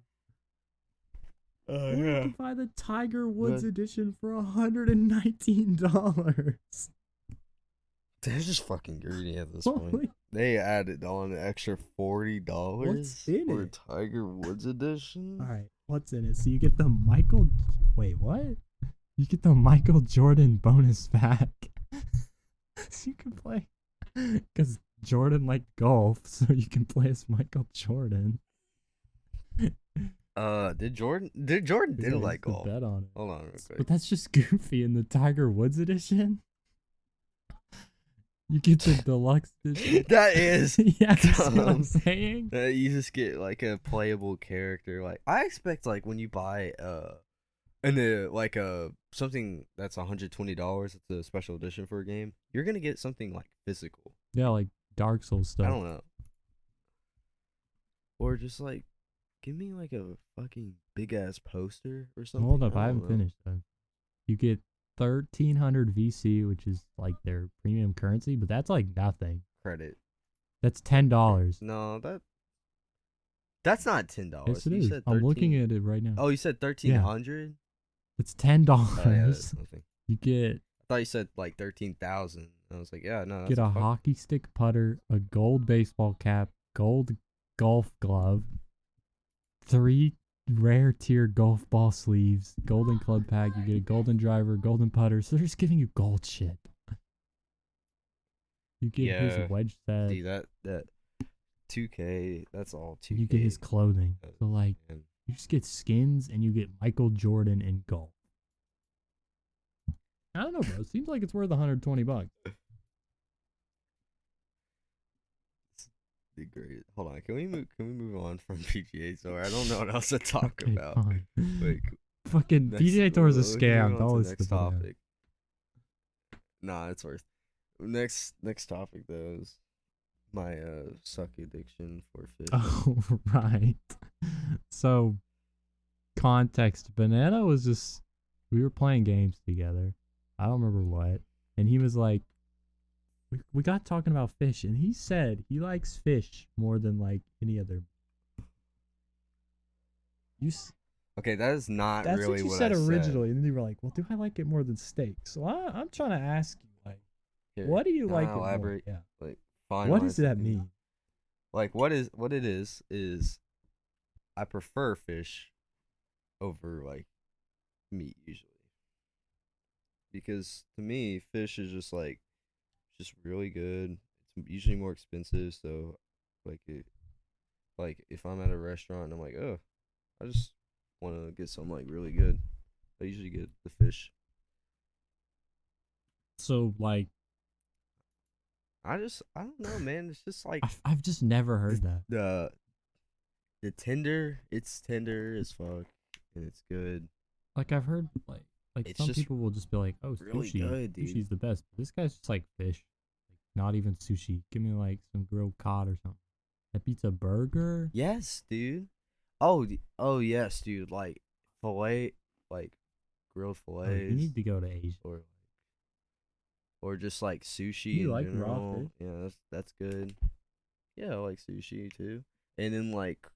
Or you can buy the Tiger Woods edition for $119. They're just fucking greedy at this point. They added on an extra $40 for Tiger Woods edition. All right, what's in it? So you get the Michael. Wait, what? You get the Michael Jordan bonus pack. So you can play because Jordan liked golf, so you can play as Michael Jordan. Did Jordan like golf? Bet on it. Hold on real quick. But that's just goofy in the Tiger Woods edition. You get the deluxe edition. That is. Yeah, that's what I'm saying. You just get like a playable character. Like I expect like when you buy something that's $120, it's a special edition for a game, you're gonna get something like physical. Yeah, like Dark Souls stuff. I don't know. Or just like give me like a fucking big ass poster or something. Hold up, I haven't finished though. You get 1,300 VC, which is like their premium currency, but that's like nothing. Credit. That's $10. No, that's not $10. Yes, it is. I'm looking at it right now. Oh, you said 1,300? Yeah. It's $10. Oh, yeah, that's nothing. You get. I thought you said like 13,000. I was like, yeah, no. That's get a hockey stick putter, a gold baseball cap, gold golf glove, 3 rare tier golf ball sleeves, golden club pack. You get a golden driver, golden putter. So they're just giving you gold shit. You get his wedge set. See that 2K. That's all 2K. You get his clothing. So like, you just get skins and you get Michael Jordan in golf. I don't know, bro. It seems like it's worth $120. Great. Hold on. Can we move on from PGA Tour? I don't know what else to talk about. Fine. Wait, fucking PGA Tour is a scam. Next topic. Nah, it's worth. Next topic though is my suck addiction for fish. Oh right. So context. Banana was just, we were playing games together. I don't remember what, and he was like, we got talking about fish, and he said he likes fish more than like any other. Okay, that is not that's really what you what said I originally, said. and then you were like, "Well, do I like it more than steak?" So I'm trying to ask you, like, what do you like? Elaborate? It more? Yeah. Like, fine. What does that mean? Like what it is I prefer fish over like meat usually because to me fish is just like just really good. It's usually more expensive, so like like if I'm at a restaurant and I'm like, oh, I just want to get something like really good, I usually get the fish. So like, I don't know, man. It's just like I've just never the heard that. the the tender. It's tender as fuck, and it's good. Like I've heard like It's some just people will just be like, oh, really sushi, good, dude. sushi's the best. But this guy's just like fish, like not even sushi. Give me like some grilled cod or something. That beats a burger. Yes, dude. Oh, oh yes, dude. Like fillet, like grilled Oh, you fillets, need to go to Asia. or just like sushi You in like raw general. fish? Yeah, that's good. Yeah, I like sushi too. And then like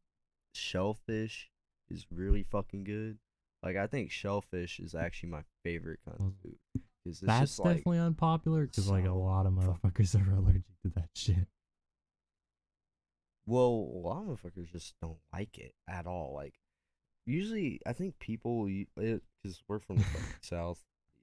shellfish is really fucking good. Like I think shellfish is actually my favorite kind of Well, food because it's that's just like definitely unpopular because like a so lot of fucking. motherfuckers are allergic to that shit. Well, a lot of motherfuckers just don't like it at all. Like usually, I think people because we're from the fucking south,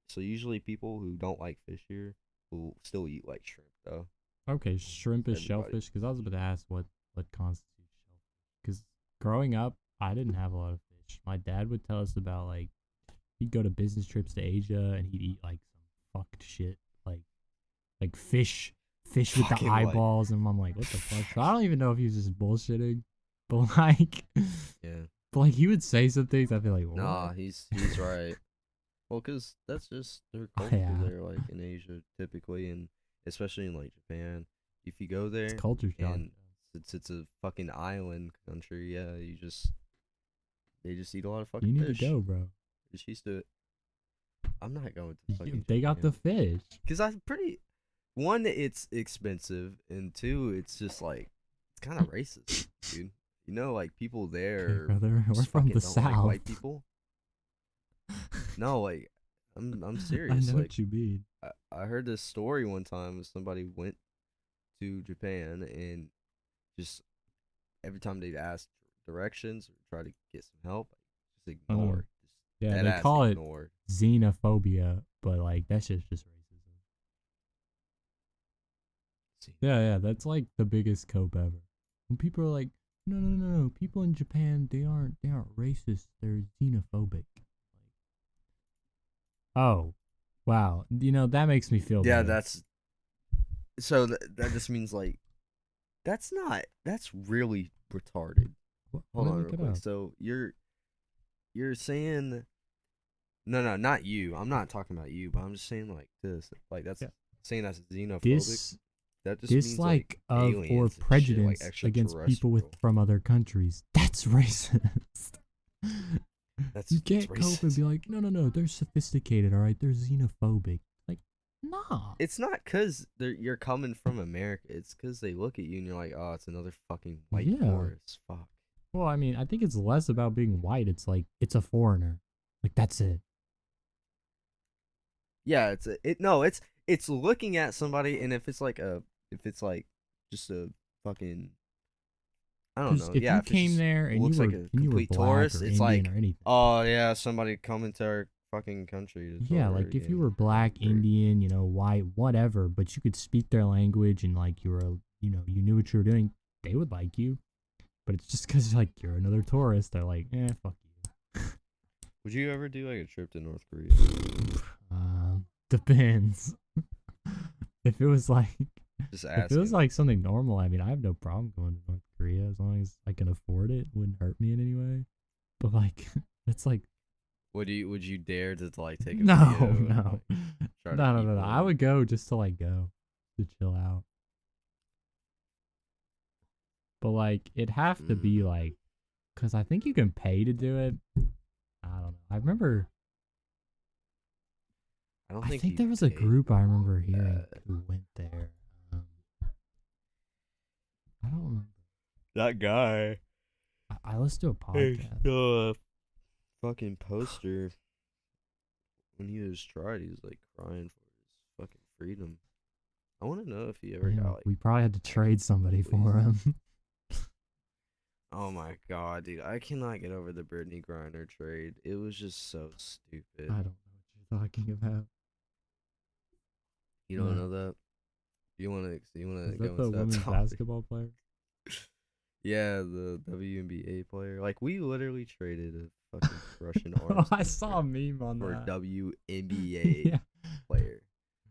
so usually people who don't like fish here will still eat like shrimp though. Okay, shrimp is Everybody. shellfish because I was about to ask what constitutes shellfish. Because growing up, I didn't have a lot of fish. My dad would tell us about like he'd go to business trips to Asia and he'd eat like some fucked shit like fish with the Fucking like eyeballs, and I'm like, what the fuck? So I don't even know if he was just bullshitting, but like, yeah. but like he would say some things. I'd be like, Nah, what? he's right. Well, cause that's just their culture Yeah, there, like in Asia typically, and especially in like Japan. If you go it's there culture shock. and it's a fucking island country, yeah, they just eat a lot of You fucking need to fish. go, bro. Just used to it. I'm not going to fucking They got the Japan fish. because I'm pretty. One, it's expensive, and two, it's just like it's kind of racist, dude. You know, like people Okay, there brother, we're just from fucking the don't like south. white people. No, like I'm I serious. know Like what you mean. I heard this story one time. Somebody went to Japan and just every time they'd ask directions or try to get some help, just I know. ignore. Just Yeah, dead they ass call it ignored. xenophobia, but like that shit's just racism. See, Yeah, that's like the biggest cope ever. When people are like, no, people in Japan they aren't racist, they're xenophobic. Oh, wow. That makes me feel yeah, better. that's so that just means like that's really retarded. Let Hold me on look real it quick. up. So you're saying no, not you. I'm not talking about you, but I'm just saying like this. Like that's Yeah. saying that's xenophobic. Dis That just means like dislike of or aliens and shit, like prejudice against people with extraterrestrial. from other countries. That's racist. You That's can't cope and racist. be like, no, they're sophisticated, all right? They're xenophobic. Like, nah. It's not because you're coming from America. It's because they look at you and you're like, oh, it's another fucking white Yeah. tourist. Fuck. Well, I mean, I think it's less about being white. It's like it's a foreigner. Like that's it. Yeah, no, it's looking at somebody, and if it's like just a fucking I don't Because know. if Yeah, you if it came just there and you looks like were a and you were complete black tourist, or it's Indian like, or anything, oh yeah, somebody coming to our fucking country to yeah, tour like if you again. were black, Great. Indian, white, whatever, but you could speak their language and like you knew what you were doing, they would like you. But it's just because like you're another tourist, they're like, fuck you. Would you ever do like a trip to North Korea? Depends. if it was like Just if it was asking. like something normal, I mean, I have no problem going to North Korea as long as I can afford it. It wouldn't hurt me in any way. But like, it's like Would you dare to like take a no, video and no, like try to no, keep no. I warm? would go just to like go to chill out. But like, it'd have to be Mm, like, cause I think you can pay to do it. I don't know. I remember. I don't I think think you there was a pay group I for remember hearing that. who went there. I don't remember. That guy. I listened to a Hey, podcast. fucking poster when he was tried, he was like crying for his fucking freedom. I want to know if he ever got like We probably had to trade somebody released. for him. Oh my god, dude! I cannot get over the Brittany Griner trade. It was just so stupid. I don't know what you're talking about. You don't No. know that? You wanna Is go that the into that women's topic? basketball player? Yeah, the WNBA player. Like we literally traded a fucking Russian Oh, arms I dealer saw a meme on for a that. WNBA Yeah. player.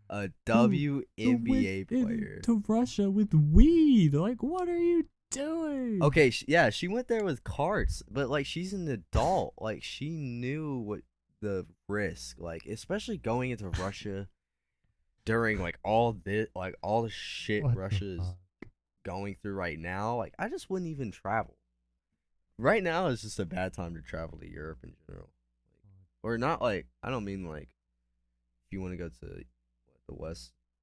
A Dude, the went WNBA player. into Russia with weed. Like, what are you doing? Okay, yeah, she went there with carts, but like she's an adult. Like she knew what the risk, like especially going into Russia during like all the shit What the Russia is fuck? going through right now. Like I just wouldn't even travel. Right now is just a bad time to travel to Europe in general. Or not like I don't mean like if you want to go to the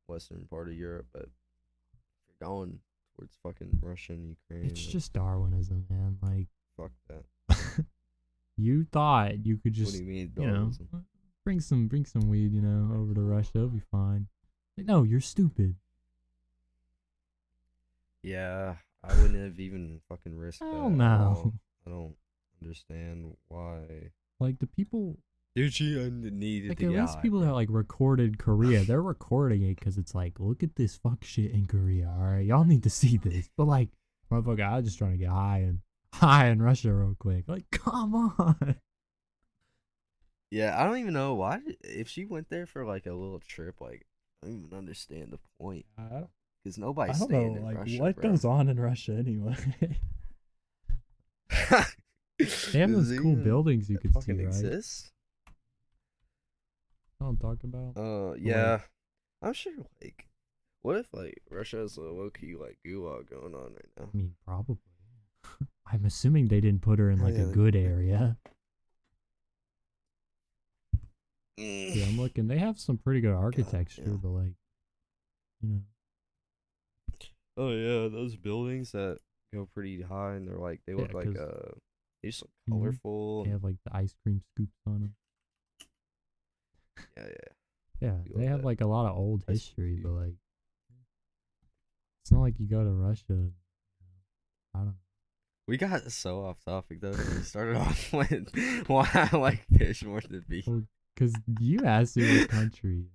western part of Europe, but if you're going towards fucking Russia and Ukraine, It's like just Darwinism, man. Like, fuck that. you thought you could What do just, you mean you know, Darwinism? bring some weed, you know, over to Russia. It'll be fine. Like, no, you're stupid. Yeah, I wouldn't have even fucking risked that Hell at no. all. I don't understand why. Like, the people, Dude, she needed like, to at get least high, people that, bro. like, recorded Korea, they're recording it because it's like, look at this fuck shit in Korea, alright? Y'all need to see this. But, like, motherfucker, I was just trying to get high in Russia real quick. Like, come on. Yeah, I don't even know why. If she went there for like a little trip, like I don't even understand the point. Because I nobody's don't staying know, in like, Russia, what bro. goes on in Russia anyway. They have Does those it cool even buildings you could see, fucking right? exist? I don't talk about. But, like, Yeah. I'm sure. Like, what if like Russia has a low key like gulag going on right now? I mean, probably. I'm assuming they didn't put her in Oh like a yeah. good area. Yeah, Mm. I'm looking. They have some pretty good God, architecture, yeah. but like, you know, Oh yeah, those buildings that go pretty high and they yeah, look like because they just look colorful they and have like the ice cream scoops on them. yeah, yeah. Yeah, We they love have that like a lot of old ice cream history, scoop. but like, it's not like you go to Russia. I don't We got so off topic though. We started off with why I like fish more than beef. know. Because you asked me what country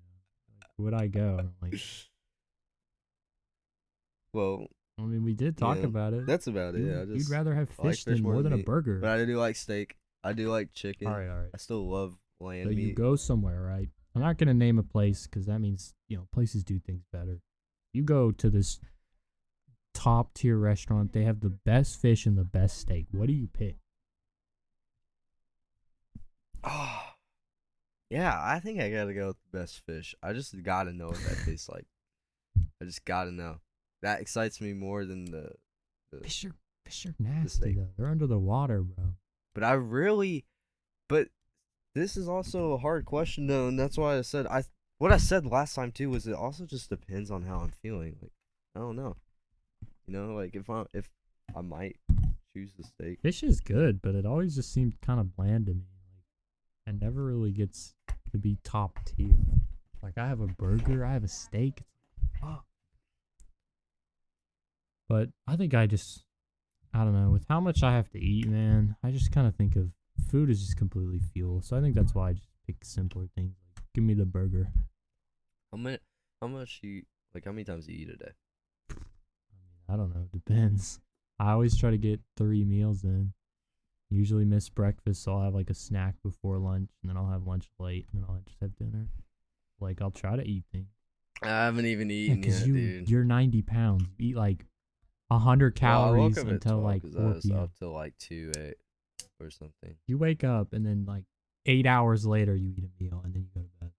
would I go. And I'm like, Well, I mean, we did talk yeah, about it. that's about it. Yeah, You'd rather have I like fish fish than more more than than a meat, burger. but I do like steak. I do like All chicken. right, all right. I still love So land you meat. go somewhere, right? I'm not gonna name a place because that means places do things better. You go to this top tier restaurant. They have the best fish and the best steak. What do you pick? Oh, yeah, I think I gotta go with the best fish. I just gotta know what that tastes like. I just gotta know. That excites me more than the, Fish are the nasty steak. though. They're under the water, bro. But I really, but this is also a hard question though, and that's why I said what I said last time too was it also just depends on how I'm feeling. Like I don't know, like if I might choose the steak. Fish is good, but it always just seemed kind of bland to me. Like, it never really gets to be top tier. Like, I have a burger, I have a steak. But I think I don't know, with how much I have to eat, man, I just kind of think of food as just completely fuel. So I think that's why I just pick simpler things. Like, give me the burger. How much you like? How many times do you eat a day? I don't know, depends. I always try to get 3 meals in. Usually miss breakfast, so I'll have like a snack before lunch, and then I'll have lunch late, and then I'll just have dinner. Like, I'll try to eat things. I haven't even Yeah, eaten because yet, dude. you're 90 pounds. You eat like 100 Well, I woke calories up at until 12 like because 4 I was p.m. up till like 2 8 or something. You wake up, and then like 8 hours later, you eat a meal, and then you go to bed.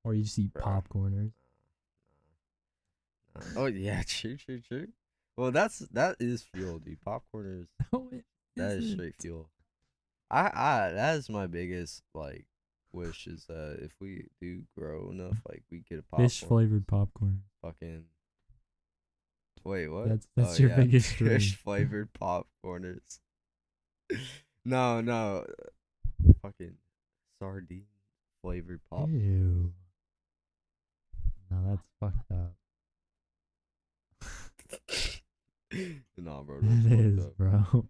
Or you just eat Bro. popcorners. Oh yeah, true. Well, that is fuel, dude. Popcorn is No, it that is isn't. straight fuel. I that is my biggest like wish is that if we do grow enough, like we get a popcorn. Fish flavored popcorn. Fucking. Wait, what? That's Oh your yeah, biggest dream. fish flavored popcorners. No, fucking sardine flavored pop. Ew. No, that's fucked up. Nah, bro, It that's fucked is, up. bro.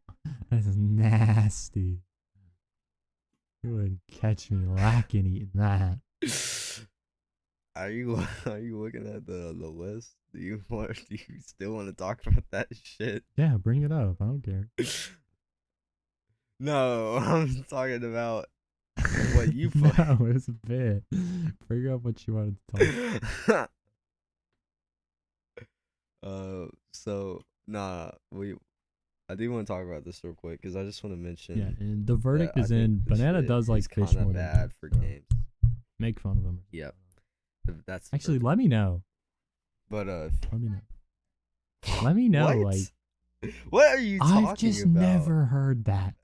That's nasty. You wouldn't catch me lacking eating that. Are you looking at the list? Do you still want to talk about that shit? Yeah, bring it up. I don't care. No, I'm talking about what you No, play. it's a bit. Bring up what you wanted to talk. So nah, I do want to talk about this real quick because I just want to Yeah, mention and the that verdict I is think in. this Banana shit does is like fish kind more of than bad chips, for so games. make fun of him. Yep, that's the Actually, verdict. let me know. But Let me know. Let me know. what? Like, What are you I've talking just about? never heard that.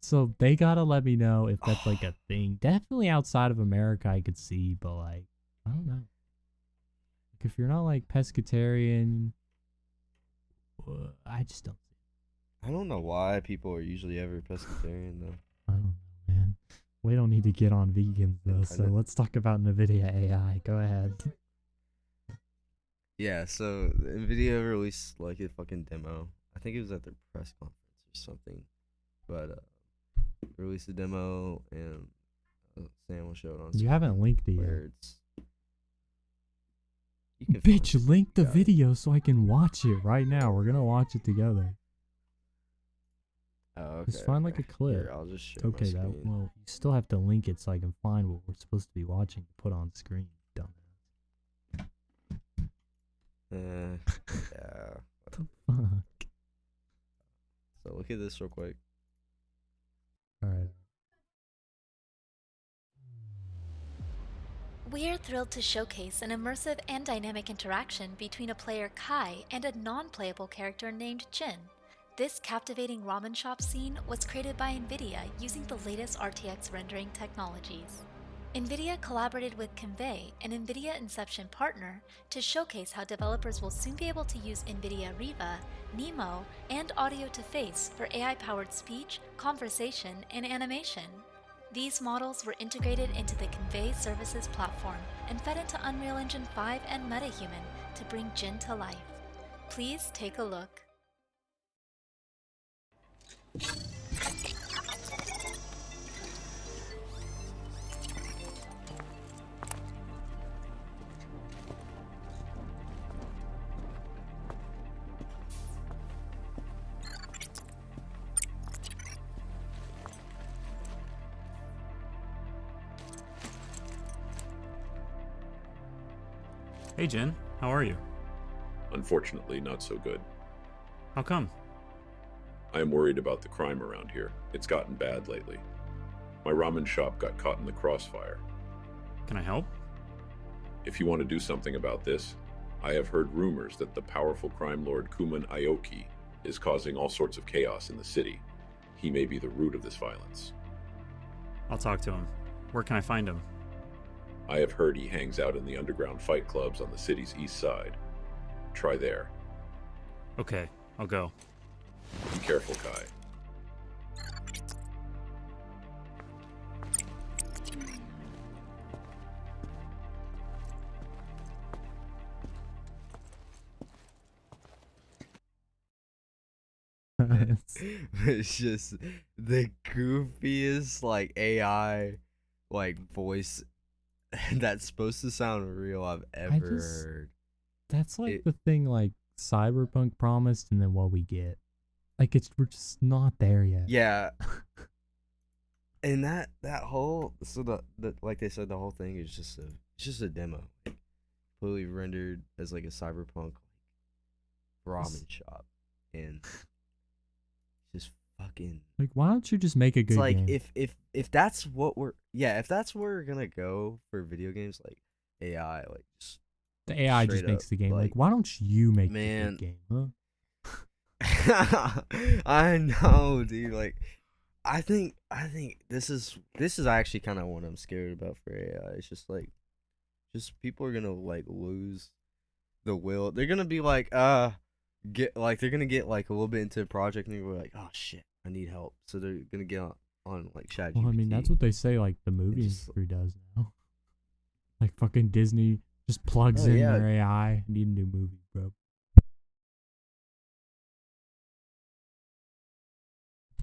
So they gotta let me know if that's like a thing. Definitely outside of America, I could see, but like, I don't know. Like, if you're not like pescatarian, I just don't. I don't know why people are usually ever pescatarian though. I don't know, man. We don't need to get on vegans though, so let's talk about NVIDIA AI. Go ahead. Yeah, so Nvidia released like a fucking demo. I think it was at their press conference or something. But released a demo and Sam will show it on You screen. haven't linked it Where yet. it's you can Bitch, link the Got it. video so I can watch it right now. We're gonna watch it together. Oh, okay. Just find like a clip. Here, I'll just share Okay, my that screen. well, you still have to link it so I can find what we're supposed to be watching to put on screen. Dumbass. Yeah. What the fuck? So look at this real quick. All right. We're thrilled to showcase an immersive and dynamic interaction between a player Kai and a non-playable character named Jin. This captivating ramen shop scene was created by NVIDIA using the latest RTX rendering technologies. NVIDIA collaborated with Convey, an NVIDIA Inception partner, to showcase how developers will soon be able to use NVIDIA Riva, Nemo, and Audio to Face for AI-powered speech, conversation, and animation. These models were integrated into the Convey Services platform and fed into Unreal Engine 5 and MetaHuman to bring Jin to life. Please take a look. Hey Jen, how are you? Unfortunately, not so good. How come? I am worried about the crime around here. It's gotten bad lately. My ramen shop got caught in the crossfire. Can I help? If you want to do something about this, I have heard rumors that the powerful crime lord Kuman Aoki is causing all sorts of chaos in the city. He may be the root of this violence. I'll talk to him. Where can I find him? I have heard he hangs out in the underground fight clubs on the city's east side. Try there. Okay, I'll go. Be careful, Kai. It's just the goofiest like AI like voice that's supposed to sound real I've ever heard. That's like the thing like Cyberpunk promised and then what we get. Like we're just not there yet. Yeah. And that whole the like they said the whole thing is just a demo. Like, completely rendered as like a cyberpunk ramen shop and just fucking like why don't you just make a good it's like game? if that's what if that's where we're gonna go for video games like AI like just the AI just makes the game. Like why don't you make a good game, huh? I know, dude. Like I think this is actually kind of what I'm scared about for AI. It's just like people are gonna like lose the will. They're gonna be like they're gonna get like a little bit into a project and they're like, oh shit, I need help. So they're gonna get on like ChatGPT. Well, I mean that's what they say like the movie industry does now. Like fucking Disney just plugs in their AI. Need a new movie, bro.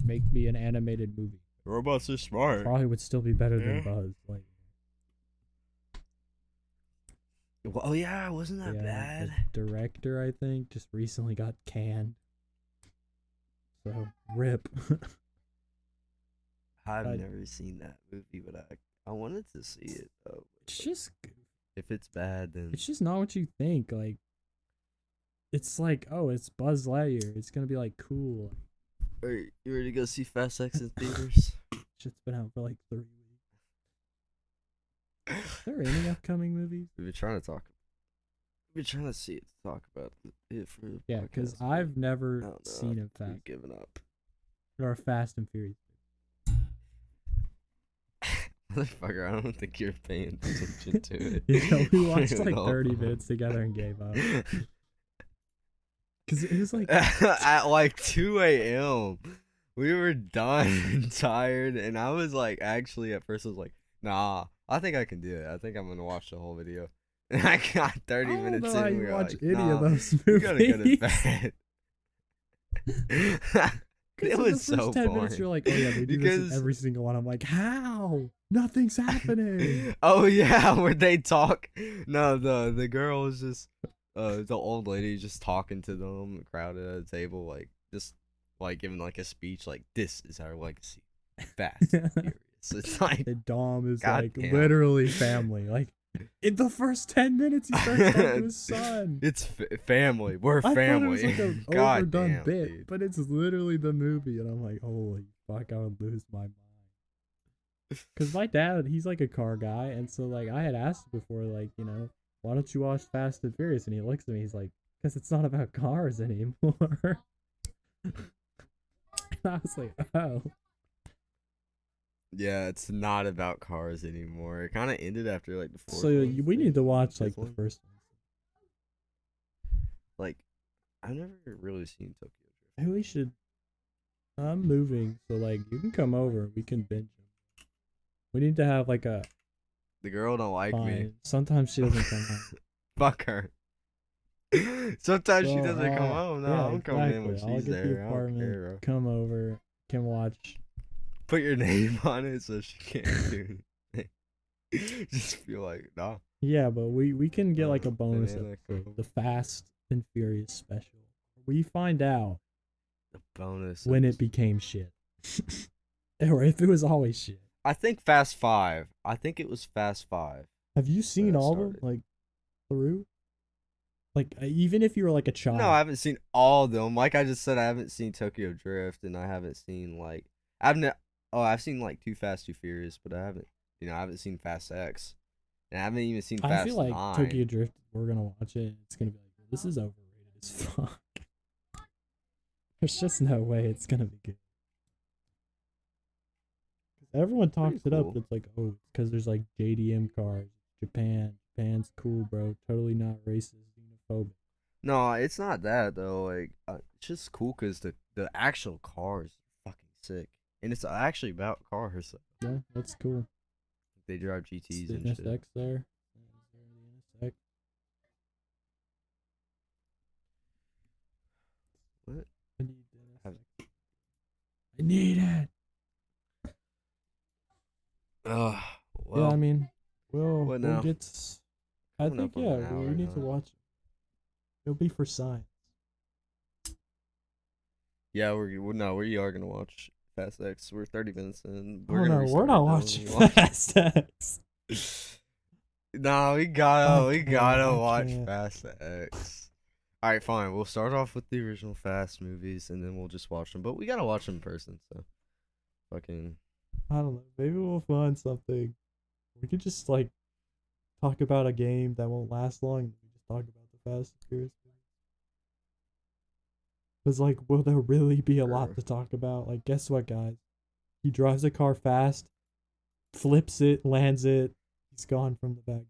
make me an animated movie. Robots are smart. Probably would still be better than Buzz. Like, oh yeah, wasn't that bad? The director, I think, just recently got canned. So rip. I've never seen that movie, but I wanted to see it though. It's just, if it's bad, then it's just not what you think. Like, it's like, oh, it's Buzz Lightyear. It's gonna be like cool. Are you ready to go see Fast X in theaters? Shit's been out for like 3 weeks. Is there any upcoming movies? We've been trying to see it, talk about it for the yeah, because I've never seen a Fast. Given up. Or Fast and Furious. Motherfucker, I don't think you're paying attention to it. Yeah, we watched like 30 minutes together and gave up. Because it was like at like 2 a.m. we were done and tired, and I was like, actually at first I was like, nah, I think I can do it. I think I'm gonna watch the whole video. And I got 30 minutes in. I don't know how you watch any of those movies. You gotta go to bed. It was the first so 10 boring. minutes, you're like, oh yeah, they do this in every single one. I'm like, how? Nothing's happening. Oh yeah, where they talk. No, the girl was just the old lady just talking to them, crowded at a table, like just like giving like a speech, like this is our legacy. Fast and Furious. It's like the Dom is God like damn. literally family. Like in the first 10 minutes, he starts talking to his son. It's family. We're I family. thought it was like an God overdone damn, bit, dude. but it's literally the movie, and I'm like, holy fuck, I would lose my mind. Because my dad, he's like a car guy, and so like I had asked before, like, you know, why don't you watch Fast and Furious? And he looks at me, he's like, because it's not about cars anymore. And I was like, oh. Yeah, it's not about cars anymore. It kind of ended after like the fourth So one. we need to watch like Fifth the one? first one. Like, I've never really seen Tokyo Drift. Hey, we should. I'm moving, so like you can come over. We can binge them. We need to have like a. The girl don't like me. Fine. Sometimes she doesn't come home. Fuck her. Sometimes she Well, doesn't come home. No, yeah, I'm coming in when exactly. she's I'll get there. the I don't apartment. care, bro. Come over. Can watch. Put your name on it so she can't do anything. Just feel like, nah. Yeah, but we can get like a bonus Banana episode, Cove. the Fast and Furious special. We find out The bonus. when it episode. became shit, or if it was always shit. I think Fast 5. I think it was Fast 5. Have you seen that all of them, started. like through? Like even if you were like a child. No, I haven't seen all of them. Like I just said, I haven't seen Tokyo Drift, and I haven't seen like I've seen like Too Fast, Too Furious, but I haven't seen Fast X, and I haven't even seen Fast I feel like 9. Tokyo Drift. We're gonna watch it. It's gonna be like, this is overrated as fuck. There's just no way it's gonna be good. Everyone talks it up. cool. It's like, oh, because there's like JDM cars. Japan's cool, bro. Totally not racist, xenophobic. No, it's not that though. Like it's just cool because the actual cars are fucking sick, and it's actually about cars. Yeah, that's cool. They drive GTs The and shit. NSX there. The NSX. What? I need the NSX. I need it. Well, Yeah, I mean, we'll what now? get. I Coming think up on yeah, an hour we need to now. watch it. It'll be for science. Yeah, we are gonna watch Fast X. We're 30 minutes in. Oh no, we're not watching Fast X. No, we gotta I watch can't. Fast X. All right, fine. We'll start off with the original Fast movies, and then we'll just watch them. But we gotta watch them in person. So, fucking. I don't know. Maybe we'll find something. We could just like talk about a game that won't last long. We just talk about the Fast and Furious movies. Because like, will there really be a lot Sure. to talk about? Like, guess what, guys? He drives a car fast, flips it, lands it. He's gone from the bad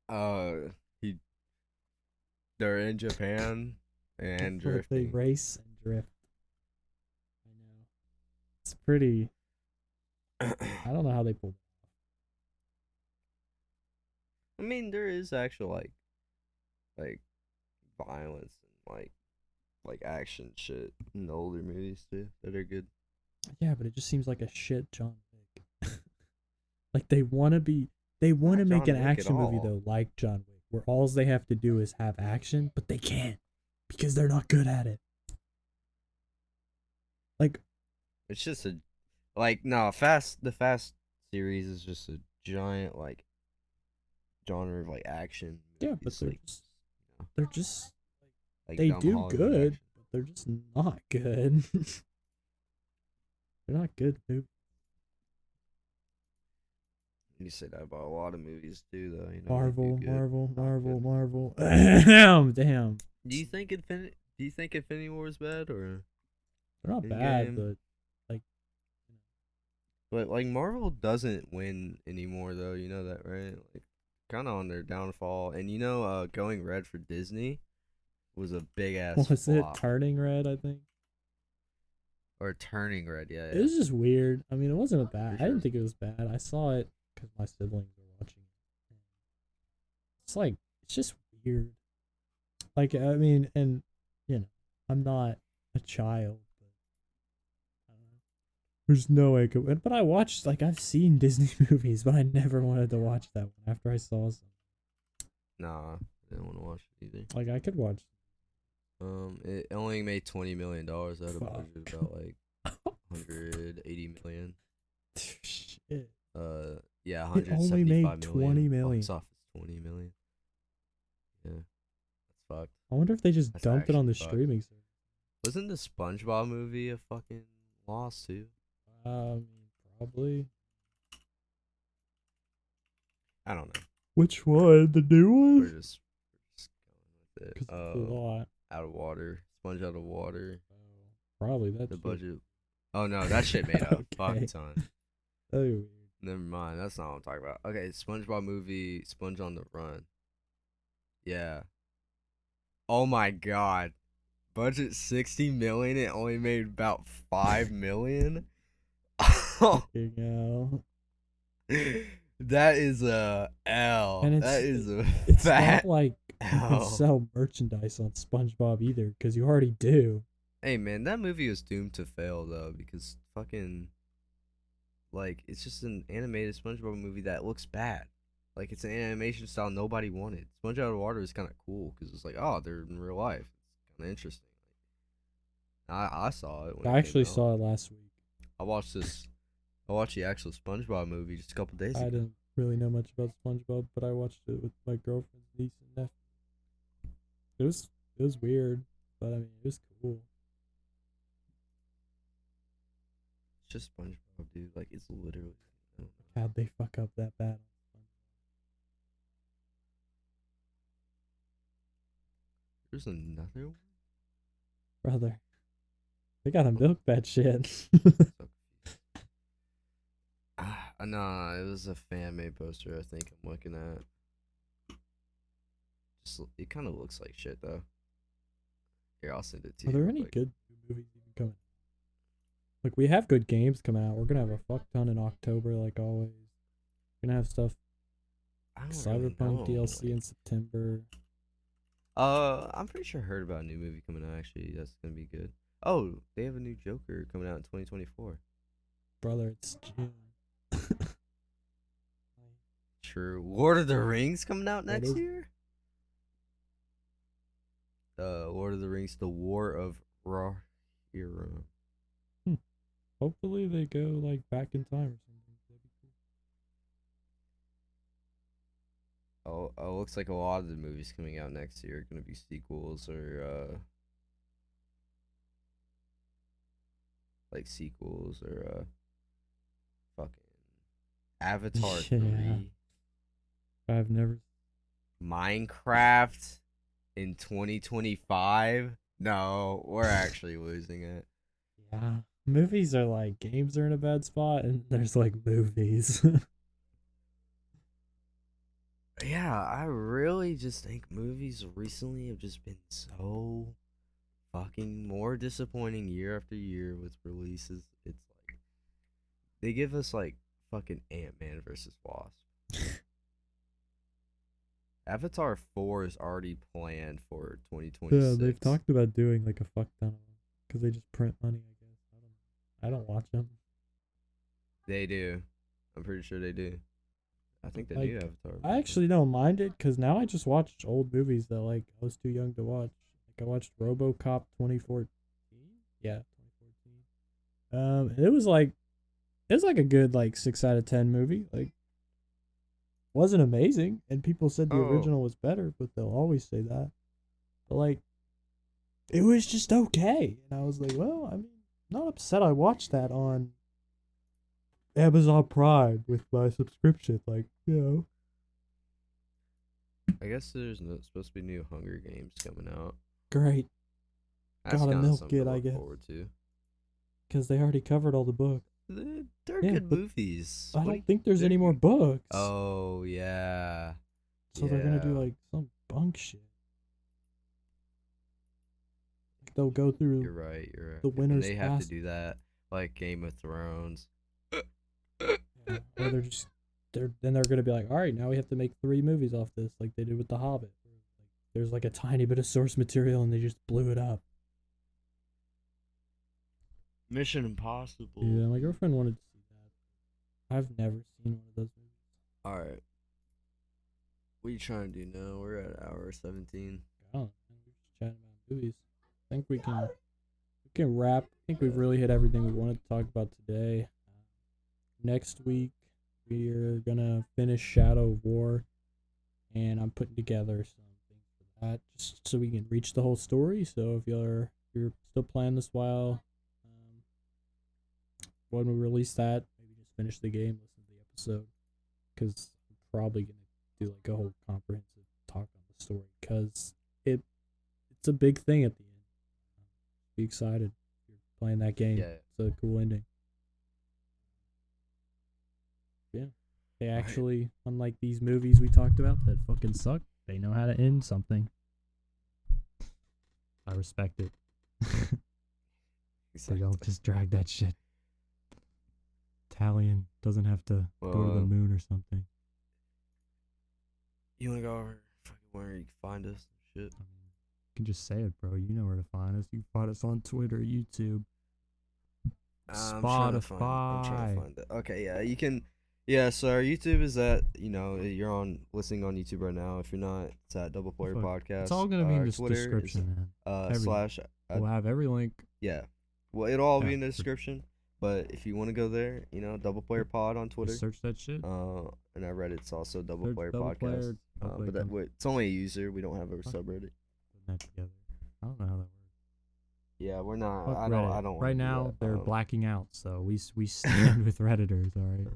guy. They're in Japan and But they drifting. race and drift. I know. It's pretty. I don't know how they pulled it I mean, there is actual like violence and like like action shit in the older movies too that are good. Yeah, but it just seems like a shit John Wick. Like they want to make an action movie though, like John Wick, where all they have to do is have action, but they can't because they're not good at it. Like, it's just a the Fast series is just a giant like genre of like action. Yeah, but they're just like they dumb do Hollywood good, action. but they're just not good. They're not good, dude. You say that about a lot of movies too, though. You know, Marvel. Damn. Do you think Infinity War is bad or? They're not bad, but like. But like Marvel doesn't win anymore, though. You know that, right? Like, kind of on their downfall. And you know, going red for Disney was a big ass. Was flop. it Turning Red? I think. Or Turning Red, yeah. It was just weird. I mean, it wasn't bad. Sure. I didn't think it was bad. I saw it because my siblings were watching it. It's like, it's just weird. Like, I mean, and, you know, I'm not a child. But I don't know. There's no way I could. But I watched, like, I've seen Disney movies, but I never wanted to watch that one after I saw some. Nah, I didn't want to watch it either. Like, I could watch. It only made $20 million out of a budget about like 180 million. Shit. Yeah, It only made 20 million. Box office 20 million. Yeah, that's fucked. I wonder if they just That's dumped it on the actually fucked. streaming service. Wasn't the SpongeBob movie a fucking loss too? Probably. I don't know. Which one? The new one? We're just going with it. It's a lot. Out of water. Sponge out of water. Probably that's The budget. Oh no, that shit made a fuck Okay. ton. Oh, weird. Never mind. That's not what I'm talking about. Okay, SpongeBob movie, Sponge on the Run. Yeah. Oh my god. Budget 60 million. It only made about 5 million. Fucking hell. That is a L. And That is a It's fat not like you can L. sell merchandise on SpongeBob either, because you already do. Hey man, that movie was doomed to fail though, because fucking like it's just an animated SpongeBob movie that looks bad. Like it's an animation style nobody wanted. Sponge Out of Water is kind of cool because it's like, oh, they're in real life. It's kind of interesting. I saw it. When I it actually came out. saw it last week. I watched the actual SpongeBob movie just a couple days I ago. didn't really know much about SpongeBob, but I watched it with my girlfriend's niece and nephew. It was weird, but I mean it was cool. It's just SpongeBob, dude. Like it's literally. How'd they fuck up that bad? There's another one. Brother, they gotta milk that shit. Nah, it was a fan made poster. I think I'm looking at. Just it kind of looks like shit though. Here, I'll send it to Are you. there real any quick. good movies even coming? Like we have good games coming out. We're gonna have a fuck ton in October, like always. We're gonna have stuff. I don't really Cyberpunk know, DLC in September. I'm pretty sure I heard about a new movie coming out. Actually, that's gonna be good. Oh, they have a new Joker coming out in 2024. Brother, it's June. True. Lord of the Rings coming out What next is- year. Lord of the Rings: The War of Rohirrim. Hopefully they go like back in time or something. That'd be cool. Oh, looks like a lot of the movies coming out next year are gonna be sequels or fucking Avatar Yeah. 3, I've never. Minecraft in 2025. No, we're actually losing it. Yeah, movies are like games are in a bad spot, and there's like movies. Yeah, I really just think movies recently have just been so fucking more disappointing year after year with releases. It's like they give us like fucking Ant-Man versus Wasp. Avatar 4 is already planned for 2026. Yeah, they've talked about doing like a fuck ton of them because they just print money. I guess I don't watch them. They do. I'm pretty sure they do. I think they Like, do Avatar. I actually don't mind it because now I just watch old movies that like I was too young to watch. Like I watched RoboCop 2014. Yeah, 2014. It was like a good like 6 out of 10 movie. Like, wasn't amazing, and people said the original was better, but they'll always say that. But like, it was just okay, and I was like, well, I mean, not upset. I watched that on Amazon Prime with my subscription, like, you know. I guess there's supposed to be new Hunger Games coming out. Great. That's Gotta kinda milk something it, to I look guess. forward to. Because they already covered all the books. They're Yeah, good but movies. I What do don't you- think there's they're any more good. books. Oh, yeah. So they're gonna do Yeah. like some bunk shit. They'll go through. You're right. the And winner's they have to past. do that like Game of Thrones. Yeah, or they're gonna be like, all right, now we have to make 3 movies off this, like they did with The Hobbit. Like, there's like a tiny bit of source material and they just blew it up. Mission Impossible. Yeah, my girlfriend wanted to see that. I've never seen one of those movies. All right. What are you trying to do now? We're at hour 17. I don't know. We're just chatting about movies. I think we can wrap. I think we've really hit everything we wanted to talk about today. Next week we're gonna finish Shadow of War, and I'm putting together some things for that, just so we can reach the whole story. So if you're still playing this while, when we release that, maybe just finish the game, listen to the episode, because I'm probably gonna do like a whole comprehensive talk on the story, because it's a big thing at the end. Be excited. You're playing that game. Yeah. It's a cool ending. Yeah. They actually, unlike these movies we talked about that fucking suck, they know how to end something. I respect it. They don't just drag that shit. Italian doesn't have to go to the moon or something. You want to go over fucking where you can find us and shit? I mean, you can just say it, bro. You know where to find us. You can find us on Twitter, YouTube, I'm Spotify. trying to find it. Okay, yeah, you can. Yeah, so our YouTube is at, you're listening on YouTube right now. If you're not, it's at Double Player Podcast. It's all gonna be in Our the Twitter description, man. is, / We'll have every link. yeah. Well, it'll all be Yeah. in the description. But if you want to go there, Double Player Pod on Twitter. Just search that shit. And our Reddit's also Double Search Player Double Podcast. Player, But it's only a user. We don't have a subreddit. Putting that together. I don't know how that works. Yeah, we're not. Fuck I Reddit. don't. Right wanna do now, that. they're blacking out, so we stand with Redditors, all right?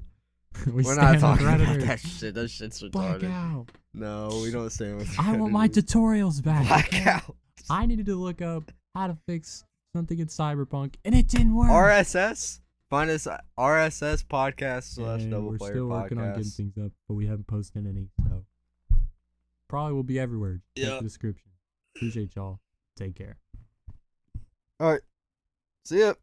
We're not talking about Redditors. that shit. That shit's retarded. Black out. No, we don't stand with. I want my Redditors. tutorials back. Black out. I needed to look up how to fix something in Cyberpunk, and it didn't work. RSS. Find us at RSS podcast / Double we're Player still working on getting Podcast. things up, but we haven't posted any, so probably will be everywhere. Check Yeah. the description. Appreciate y'all. Take care. All right. See ya.